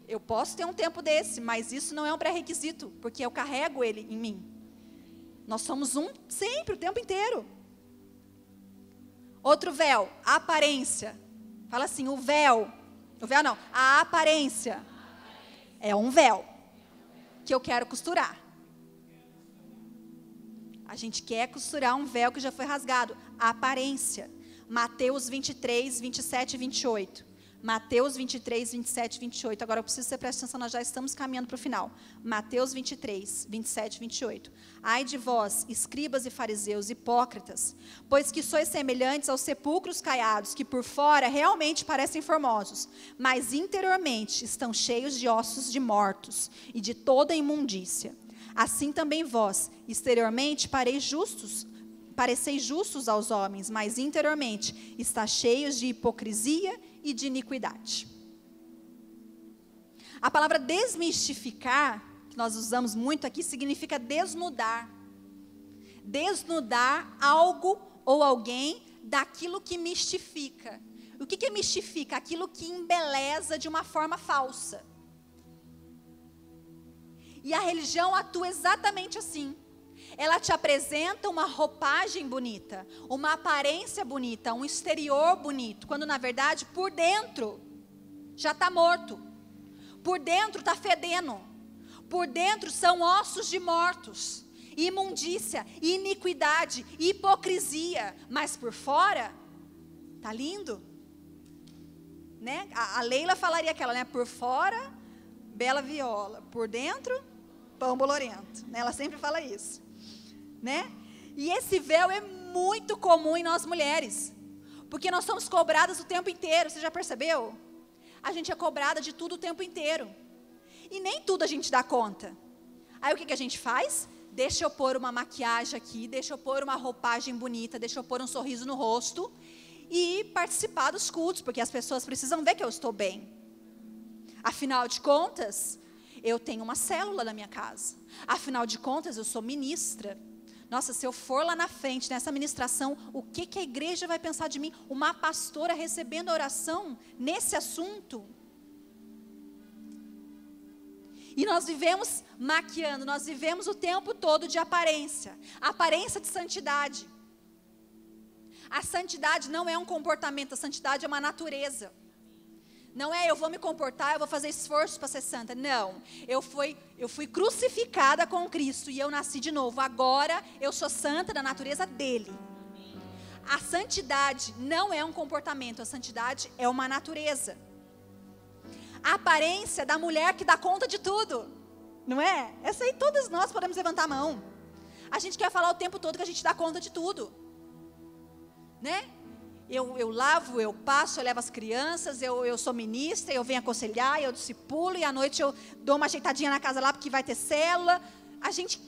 S1: Eu posso ter um tempo desse, mas isso não é um pré-requisito, porque eu carrego ele em mim. Nós somos um sempre, o tempo inteiro. Outro véu, a aparência. Fala assim, o véu não, a aparência. É um véu que eu quero costurar. A gente quer costurar um véu que já foi rasgado. A aparência. Mateus 23, 27 e 28. Mateus 23, 27 e 28. Agora eu preciso que você preste atenção, nós já estamos caminhando para o final. Mateus 23, 27 e 28. Ai de vós, escribas e fariseus, hipócritas, pois que sois semelhantes aos sepulcros caiados, que por fora realmente parecem formosos, mas interiormente estão cheios de ossos de mortos e de toda imundícia. Assim também vós, exteriormente, pareceis justos aos homens, mas interiormente está cheios de hipocrisia e de iniquidade. A palavra desmistificar, que nós usamos muito aqui, significa desnudar. Desnudar algo ou alguém daquilo que mistifica. O que mistifica? Aquilo que embeleza de uma forma falsa. E a religião atua exatamente assim. Ela te apresenta uma roupagem bonita, uma aparência bonita, um exterior bonito, quando na verdade por dentro já está morto, por dentro está fedendo, por dentro são ossos de mortos, imundícia, iniquidade, hipocrisia, mas por fora está lindo, né? A Leila falaria aquela, né? Por fora, bela viola, por dentro, pão bolorento, né? Ela sempre fala isso. Né? E esse véu é muito comum em nós mulheres, porque nós somos cobradas o tempo inteiro. Você já percebeu? A gente é cobrada de tudo o tempo inteiro, e nem tudo a gente dá conta. Aí o que a gente faz? Deixa eu pôr uma maquiagem aqui, deixa eu pôr uma roupagem bonita, deixa eu pôr um sorriso no rosto e participar dos cultos, porque as pessoas precisam ver que eu estou bem. Afinal de contas, eu tenho uma célula na minha casa. Afinal de contas, eu sou ministra. Nossa, se eu for lá na frente, nessa ministração, o que a igreja vai pensar de mim? Uma pastora recebendo a oração nesse assunto? E nós vivemos maquiando, nós vivemos o tempo todo de aparência. Aparência de santidade. A santidade não é um comportamento, a santidade é uma natureza. Não é eu vou me comportar, eu vou fazer esforço para ser santa. Não, eu fui crucificada com Cristo e eu nasci de novo. Agora eu sou santa da natureza dele. A santidade não é um comportamento, a santidade é uma natureza. A aparência da mulher que dá conta de tudo, não é? Essa aí todas nós podemos levantar a mão. A gente quer falar o tempo todo que a gente dá conta de tudo, né? Eu lavo, eu passo, eu levo as crianças, eu sou ministra, eu venho aconselhar, eu discipulo, e à noite eu dou uma ajeitadinha na casa lá, porque vai ter célula. A gente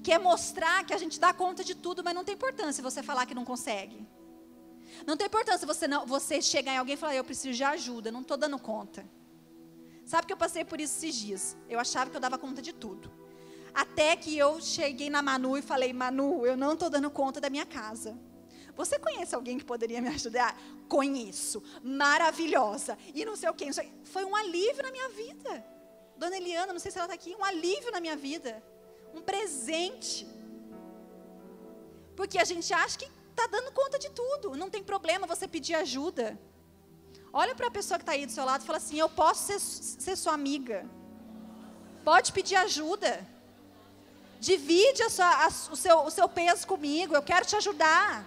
S1: quer mostrar que a gente dá conta de tudo, mas não tem importância você falar que não consegue. Não tem importância você chegar em alguém e falar, eu preciso de ajuda, não estou dando conta. Sabe que eu passei por isso esses dias? Eu achava que eu dava conta de tudo. Até que eu cheguei na Manu e falei, Manu, eu não estou dando conta da minha casa. Você conhece alguém que poderia me ajudar? Conheço, maravilhosa, e não sei o quê. Foi um alívio na minha vida. Dona Eliana, não sei se ela está aqui, um alívio na minha vida. Um presente. Porque a gente acha que está dando conta de tudo. Não tem problema você pedir ajuda. Olha para a pessoa que está aí do seu lado e fala assim, eu posso ser sua amiga. Pode pedir ajuda. Divide o seu peso comigo, eu quero te ajudar.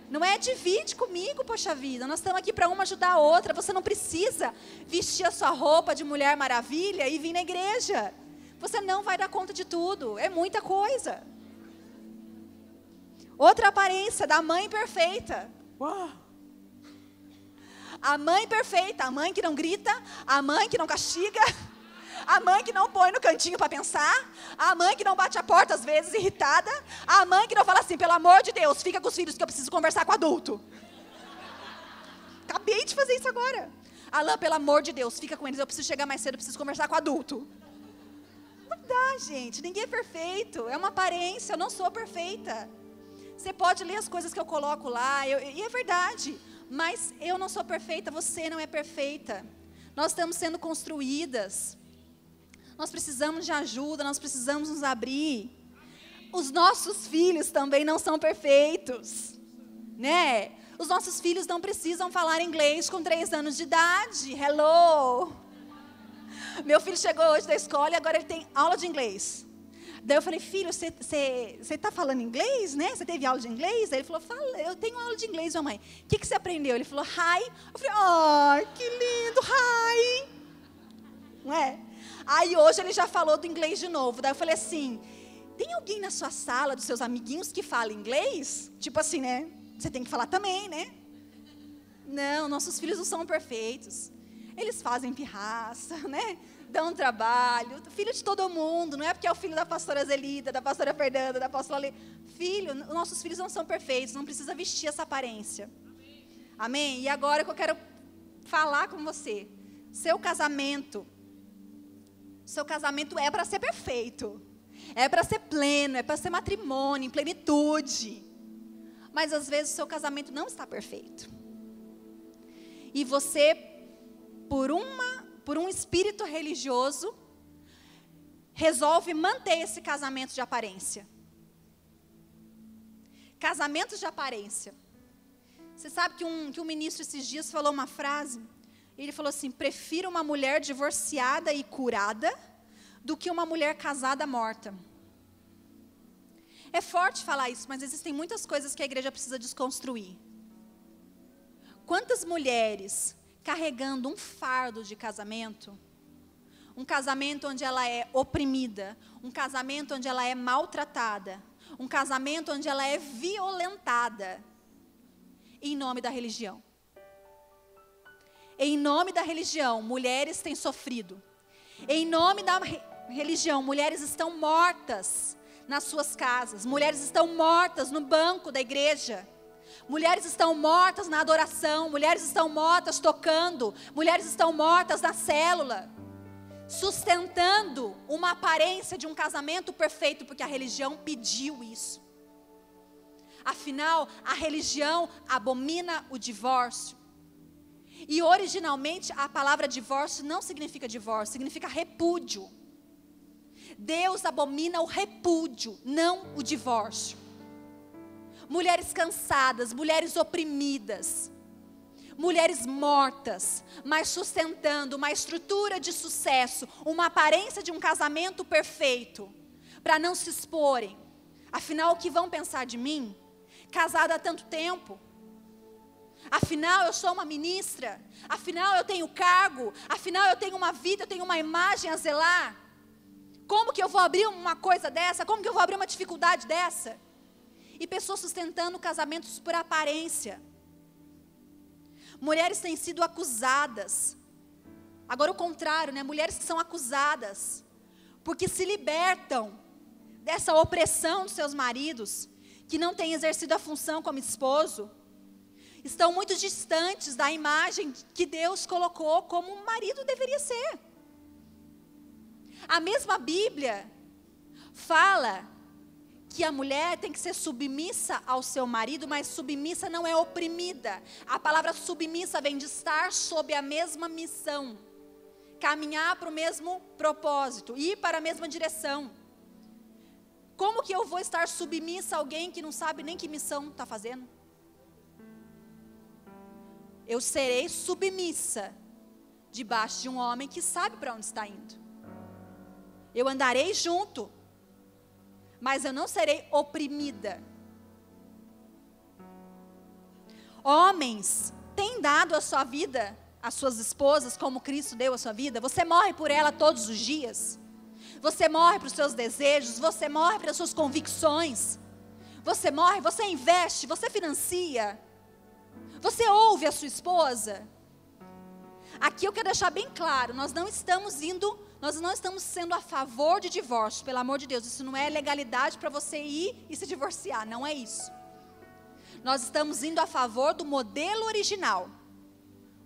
S1: Não é divide comigo, poxa vida. Nós estamos aqui para uma ajudar a outra. Você não precisa vestir a sua roupa de Mulher Maravilha e vir na igreja. Você não vai dar conta de tudo. É muita coisa. Outra aparência da mãe perfeita. Uau. A mãe perfeita. A mãe que não grita. A mãe que não castiga. A mãe que não põe no cantinho para pensar. A mãe que não bate a porta às vezes irritada. A mãe que não fala assim, pelo amor de Deus, fica com os filhos que eu preciso conversar com o adulto. Acabei de fazer isso agora. Alain, pelo amor de Deus, fica com eles, eu preciso chegar mais cedo, eu preciso conversar com o adulto. Não dá, gente, ninguém é perfeito. É uma aparência, eu não sou perfeita. Você pode ler as coisas que eu coloco lá, e é verdade. Mas eu não sou perfeita, você não é perfeita. Nós estamos sendo construídas. Nós precisamos de ajuda, nós precisamos nos abrir. Os nossos filhos também não são perfeitos, né? Os nossos filhos não precisam falar inglês com 3 anos de idade. Hello! Meu filho chegou hoje da escola e agora ele tem aula de inglês. Daí eu falei, filho, você está falando inglês, né? Você teve aula de inglês? Aí ele falou, eu tenho aula de inglês, mamãe. O que você aprendeu? Ele falou, hi. Eu falei, ai, que lindo, hi. Não é? Aí hoje ele já falou do inglês de novo. Daí eu falei assim, tem alguém na sua sala, dos seus amiguinhos, que fala inglês? Tipo assim, né? Você tem que falar também, né? Não, nossos filhos não são perfeitos. Eles fazem pirraça, né? Dão trabalho. Filho de todo mundo. Não é porque é o filho da pastora Zelida, da pastora Fernanda, da pastora Lê. Filho, nossos filhos não são perfeitos. Não precisa vestir essa aparência. Amém? E agora que eu quero falar com você. Seu casamento é para ser perfeito. É para ser pleno. É para ser matrimônio, em plenitude. Mas às vezes o seu casamento não está perfeito. E você, por um espírito religioso, resolve manter esse casamento de aparência. Casamentos de aparência. Você sabe que um ministro esses dias falou uma frase, ele falou assim, prefiro uma mulher divorciada e curada, do que uma mulher casada morta. É forte falar isso, mas existem muitas coisas que a igreja precisa desconstruir. Quantas mulheres carregando um fardo de casamento, um casamento onde ela é oprimida, um casamento onde ela é maltratada, um casamento onde ela é violentada, em nome da religião. Em nome da religião, mulheres têm sofrido. Em nome da religião, mulheres estão mortas nas suas casas, mulheres estão mortas no banco da igreja, mulheres estão mortas na adoração, mulheres estão mortas tocando, mulheres estão mortas na célula, sustentando uma aparência de um casamento perfeito, porque a religião pediu isso. Afinal, a religião abomina o divórcio. E originalmente a palavra divórcio não significa divórcio, significa repúdio. Deus abomina o repúdio, não o divórcio. Mulheres cansadas, mulheres oprimidas, mulheres mortas, mas sustentando uma estrutura de sucesso, uma aparência de um casamento perfeito, para não se exporem. Afinal, o que vão pensar de mim? Casada há tanto tempo. Afinal, eu sou uma ministra. Afinal, eu tenho cargo. Afinal, eu tenho uma vida, eu tenho uma imagem a zelar. Como que eu vou abrir uma coisa dessa? Como que eu vou abrir uma dificuldade dessa? E pessoas sustentando casamentos por aparência. Mulheres têm sido acusadas. Agora o contrário, né? Mulheres que são acusadas. Porque se libertam dessa opressão dos seus maridos, que não têm exercido a função como esposo. Estão muito distantes da imagem que Deus colocou como um marido deveria ser. A mesma Bíblia fala que a mulher tem que ser submissa ao seu marido, mas submissa não é oprimida. A palavra submissa vem de estar sob a mesma missão, caminhar para o mesmo propósito, ir para a mesma direção. Como que eu vou estar submissa a alguém que não sabe nem que missão está fazendo? Eu serei submissa debaixo de um homem que sabe para onde está indo. Eu andarei junto, mas eu não serei oprimida. Homens têm dado a sua vida às suas esposas como Cristo deu a sua vida. Você morre por ela todos os dias. Você morre para os seus desejos, você morre para as suas convicções. Você morre, você investe, você financia. Você ouve a sua esposa? Aqui eu quero deixar bem claro, nós não estamos indo Nós não estamos sendo a favor de divórcio, pelo amor de Deus. Isso não é legalidade para você ir e se divorciar, não é isso. Nós estamos indo a favor do modelo original.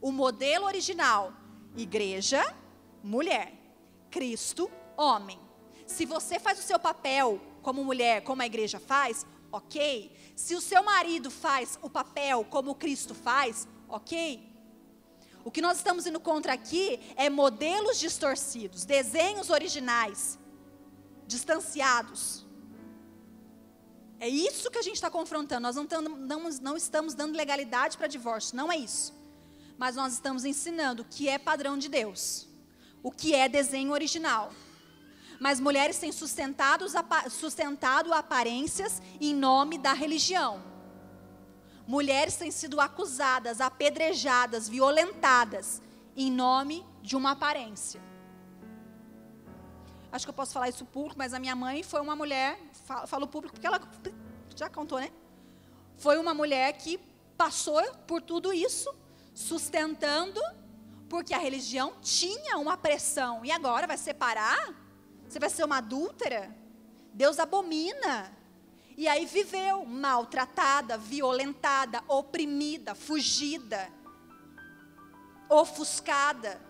S1: O modelo original, igreja, mulher, Cristo, homem. Se você faz o seu papel como mulher, como a igreja faz, ok. Se o seu marido faz o papel como Cristo faz, ok. O que nós estamos indo contra aqui é modelos distorcidos, desenhos originais, distanciados. É isso que a gente está confrontando. Nós não estamos dando legalidade para divórcio, não é isso. Mas nós estamos ensinando o que é padrão de Deus, o que é desenho original. Mas mulheres têm sustentado aparências em nome da religião. Mulheres têm sido acusadas, apedrejadas, violentadas, em nome de uma aparência. Acho que eu posso falar isso público, mas a minha mãe foi uma mulher, falo público porque ela já contou, né? Foi uma mulher que passou por tudo isso, sustentando, porque a religião tinha uma pressão. E agora vai separar? Você vai ser uma adúltera? Deus abomina. E aí viveu maltratada, violentada, oprimida, fugida, ofuscada,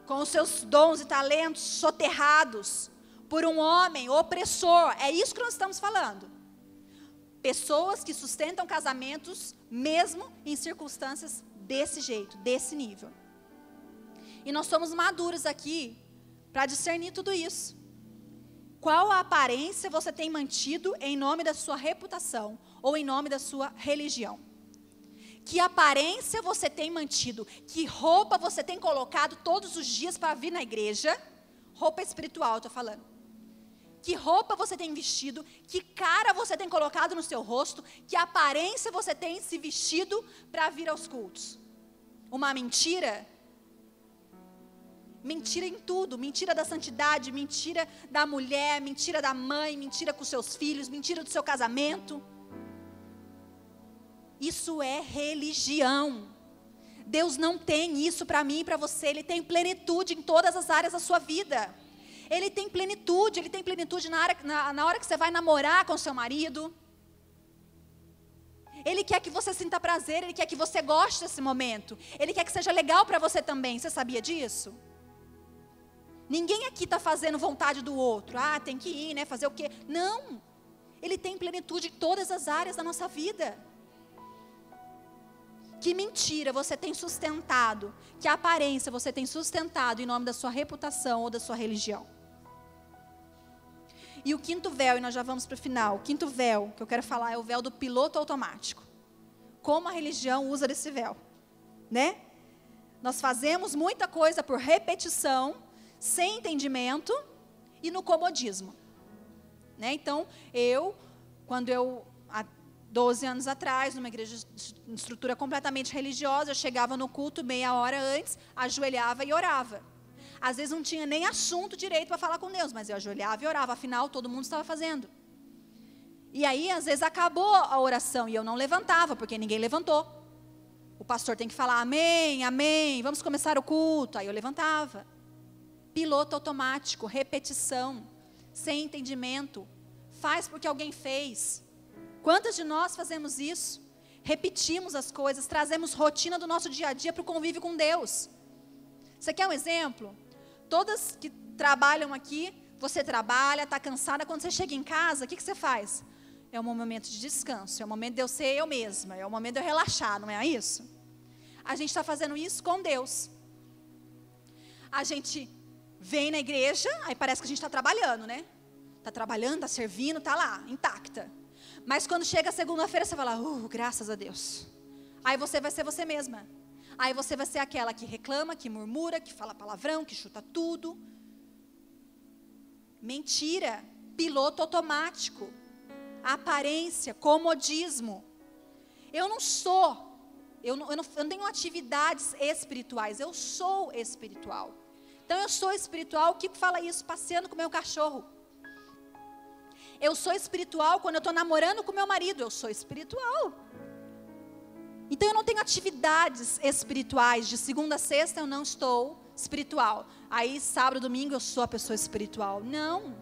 S1: com os seus dons e talentos soterrados por um homem opressor. É isso que nós estamos falando. Pessoas que sustentam casamentos mesmo em circunstâncias desse jeito, desse nível. E nós somos maduros aqui para discernir tudo isso. Qual a aparência você tem mantido em nome da sua reputação ou em nome da sua religião? Que aparência você tem mantido? Que roupa você tem colocado todos os dias para vir na igreja? Roupa espiritual, estou falando. Que roupa você tem vestido? Que cara você tem colocado no seu rosto? Que aparência você tem se vestido para vir aos cultos? Uma mentira? Mentira em tudo, mentira da santidade, mentira da mulher, mentira da mãe, mentira com seus filhos, mentira do seu casamento. Isso é religião. Deus não tem isso para mim e para você. Ele tem plenitude em todas as áreas da sua vida. Ele tem plenitude na hora que você vai namorar com seu marido. Ele quer que você sinta prazer, Ele quer que você goste desse momento. Ele quer que seja legal para você também. Você sabia disso? Ninguém aqui está fazendo vontade do outro. Ah, tem que ir, né? Fazer o quê? Não. Ele tem plenitude em todas as áreas da nossa vida. Que mentira você tem sustentado? Que aparência você tem sustentado em nome da sua reputação ou da sua religião? E o quinto véu, e nós já vamos para o final. O quinto véu que eu quero falar é o véu do piloto automático. Como a religião usa desse véu, né? Nós fazemos muita coisa por repetição, sem entendimento e no comodismo, né? Então, quando há 12 anos atrás, numa igreja de estrutura completamente religiosa, eu chegava no culto meia hora antes, ajoelhava e orava. Às vezes não tinha nem assunto direito para falar com Deus, mas eu ajoelhava e orava, afinal todo mundo estava fazendo. E aí, às vezes, acabou a oração e eu não levantava, porque ninguém levantou. O pastor tem que falar, amém, amém, vamos começar o culto. Aí eu levantava. Piloto automático, repetição, sem entendimento, faz porque alguém fez. Quantas de nós fazemos isso? Repetimos as coisas, trazemos rotina do nosso dia a dia para o convívio com Deus. Você quer um exemplo? Todas que trabalham aqui, você trabalha, está cansada, quando você chega em casa, o que você faz? É um momento de descanso, é o momento de eu ser eu mesma, é o momento de eu relaxar, não é isso? A gente está fazendo isso com Deus. A gente vem na igreja, aí parece que a gente está trabalhando, né? Está trabalhando, está servindo, está lá, intacta. Mas quando chega a segunda-feira, você fala, graças a Deus. Aí você vai ser você mesma. Aí você vai ser aquela que reclama, que murmura, que fala palavrão, que chuta tudo. Mentira, piloto automático, aparência, comodismo. Eu não tenho atividades espirituais, eu sou espiritual. Então eu sou espiritual, o que fala isso? Passeando com o meu cachorro. Eu sou espiritual quando eu estou namorando com meu marido, eu sou espiritual. Então eu não tenho atividades espirituais. De segunda a sexta eu não estou espiritual. Aí sábado, domingo eu sou a pessoa espiritual. Não.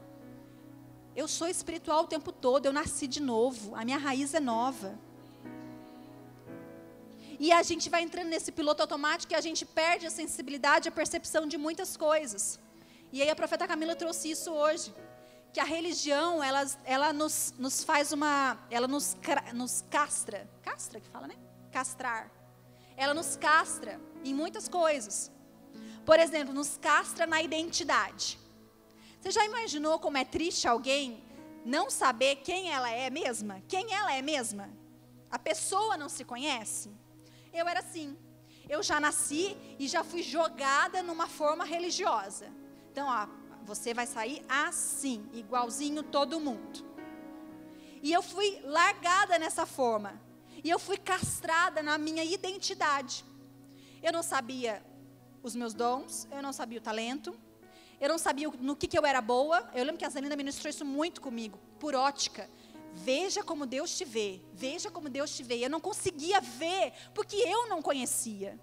S1: Eu sou espiritual o tempo todo. Eu nasci de novo. A minha raiz é nova. E a gente vai entrando nesse piloto automático e a gente perde a sensibilidade, a percepção de muitas coisas. E aí a profeta Camila trouxe isso hoje. Que a religião, ela nos faz ela nos castra. Castra que fala, né? Castrar. Ela nos castra em muitas coisas. Por exemplo, nos castra na identidade. Você já imaginou como é triste alguém não saber quem ela é mesma? Quem ela é mesma? A pessoa não se conhece? Eu era assim. Eu já nasci e já fui jogada numa forma religiosa. Então, você vai sair assim, igualzinho todo mundo. E eu fui largada nessa forma. E eu fui castrada na minha identidade. Eu não sabia os meus dons, eu não sabia o talento, eu não sabia no que eu era boa. Eu lembro que a Zelinda ministrou isso muito comigo, por ótica. Veja como Deus te vê, veja como Deus te vê. Eu não conseguia ver, porque eu não conhecia.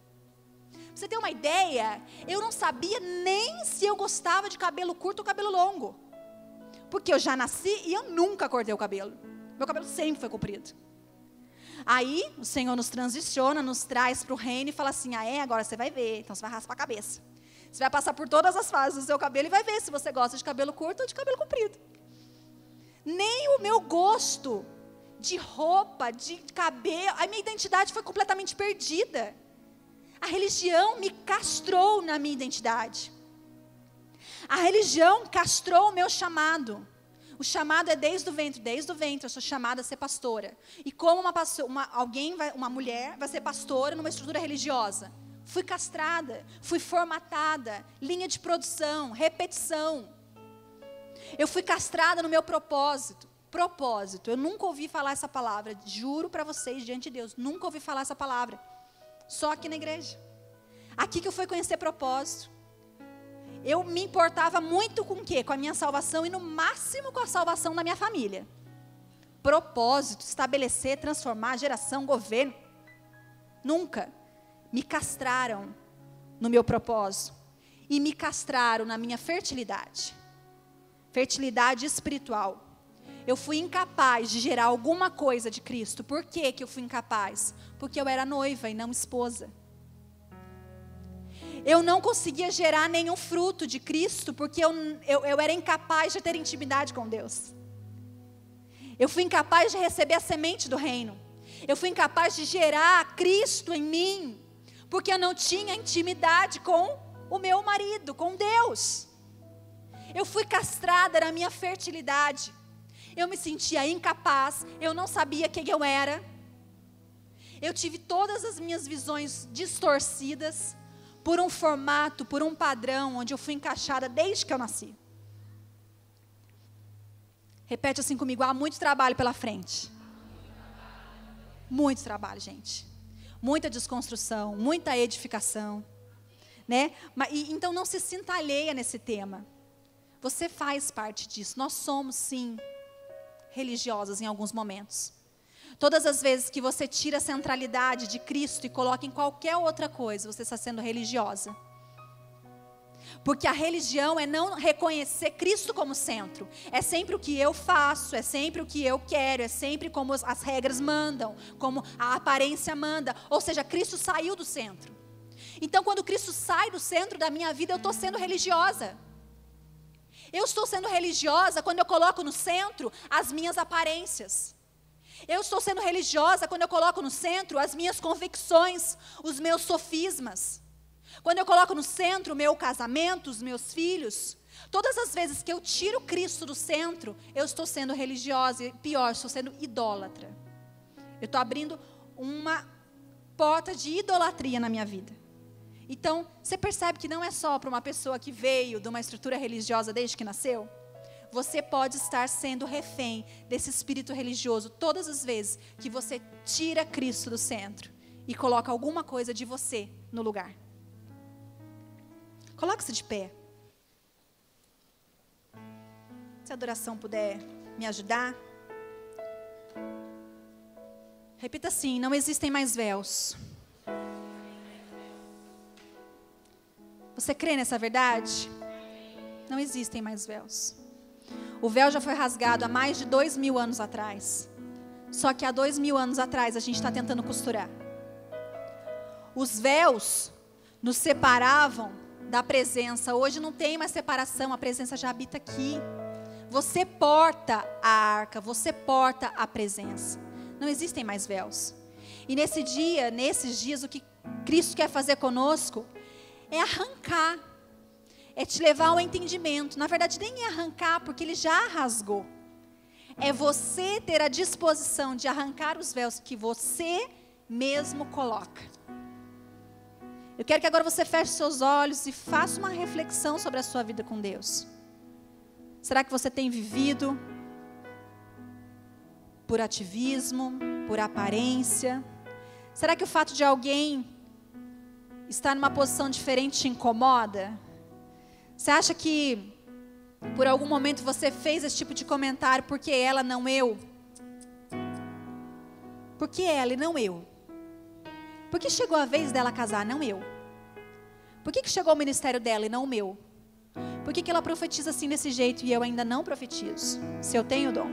S1: Pra você ter uma ideia, eu não sabia nem se eu gostava de cabelo curto ou cabelo longo. Porque eu já nasci e eu nunca cortei o cabelo. Meu cabelo sempre foi comprido. Aí, o Senhor nos transiciona, nos traz para o reino e fala assim, agora você vai ver, então você vai raspar a cabeça. Você vai passar por todas as fases do seu cabelo e vai ver se você gosta de cabelo curto ou de cabelo comprido. Nem o meu gosto de roupa, de cabelo, a minha identidade foi completamente perdida. A religião me castrou na minha identidade. A religião castrou o meu chamado. O chamado é desde o ventre eu sou chamada a ser pastora. E como uma mulher vai ser pastora numa estrutura religiosa? Fui castrada, fui formatada, linha de produção, repetição. Eu fui castrada no meu propósito. Propósito, eu nunca ouvi falar essa palavra, juro para vocês, diante de Deus, nunca ouvi falar essa palavra. Só aqui na igreja. Aqui que eu fui conhecer propósito. Eu me importava muito com o quê? Com a minha salvação e no máximo com a salvação da minha família. Propósito, estabelecer, transformar, geração, governo. Nunca. Me castraram no meu propósito. E me castraram na minha fertilidade. Fertilidade espiritual. Eu fui incapaz de gerar alguma coisa de Cristo. Por que eu fui incapaz? Porque eu era noiva e não esposa. Eu não conseguia gerar nenhum fruto de Cristo, porque eu era incapaz de ter intimidade com Deus. Eu fui incapaz de receber a semente do reino. Eu fui incapaz de gerar Cristo em mim, porque eu não tinha intimidade com o meu marido, com Deus. Eu fui castrada na minha fertilidade. Eu me sentia incapaz, eu não sabia quem eu era. Eu tive todas as minhas visões distorcidas por um formato, por um padrão, onde eu fui encaixada desde que eu nasci. Repete assim comigo, há muito trabalho pela frente. Muito trabalho, gente. Muita desconstrução, muita edificação. Né? Então não se sinta alheia nesse tema. Você faz parte disso. Nós somos, sim, religiosas em alguns momentos. Todas as vezes que você tira a centralidade de Cristo e coloca em qualquer outra coisa, você está sendo religiosa. Porque a religião é não reconhecer Cristo como centro. É sempre o que eu faço, é sempre o que eu quero, é sempre como as regras mandam, como a aparência manda. Ou seja, Cristo saiu do centro. Então, quando Cristo sai do centro da minha vida, eu estou sendo religiosa. Eu estou sendo religiosa quando eu coloco no centro as minhas aparências. Eu estou sendo religiosa quando eu coloco no centro as minhas convicções, os meus sofismas. Quando eu coloco no centro o meu casamento, os meus filhos. Todas as vezes que eu tiro Cristo do centro, eu estou sendo religiosa. E pior, estou sendo idólatra. Eu estou abrindo uma porta de idolatria na minha vida. Então, você percebe que não é só para uma pessoa que veio de uma estrutura religiosa desde que nasceu? Você pode estar sendo refém desse espírito religioso todas as vezes que você tira Cristo do centro e coloca alguma coisa de você no lugar. Coloque-se de pé. Se a adoração puder me ajudar. Repita assim: não existem mais véus. Você crê nessa verdade? Não existem mais véus. O véu já foi rasgado há mais de 2000 anos atrás. Só que há 2000 anos atrás a gente está tentando costurar. Os véus nos separavam da presença. Hoje não tem mais separação, a presença já habita aqui. Você porta a arca, você porta a presença. Não existem mais véus. E nesses dias, o que Cristo quer fazer conosco é arrancar, é te levar ao entendimento. Na verdade, nem é arrancar, porque Ele já rasgou. É você ter a disposição de arrancar os véus que você mesmo coloca. Eu quero que agora você feche seus olhos e faça uma reflexão sobre a sua vida com Deus. Será que você tem vivido por ativismo, por aparência? Será que o fato de alguém estar numa posição diferente te incomoda? Você acha que por algum momento você fez esse tipo de comentário porque ela, não eu? Por que ela e não eu? Por que chegou a vez dela casar, não eu? Por que chegou o ministério dela e não o meu? Por que ela profetiza assim desse jeito e eu ainda não profetizo? Se eu tenho dom.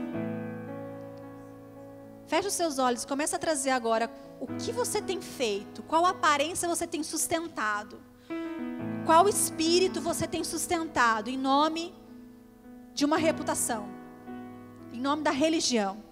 S1: Feche os seus olhos e começa a trazer agora o que você tem feito, qual aparência você tem sustentado, qual espírito você tem sustentado em nome de uma reputação, em nome da religião.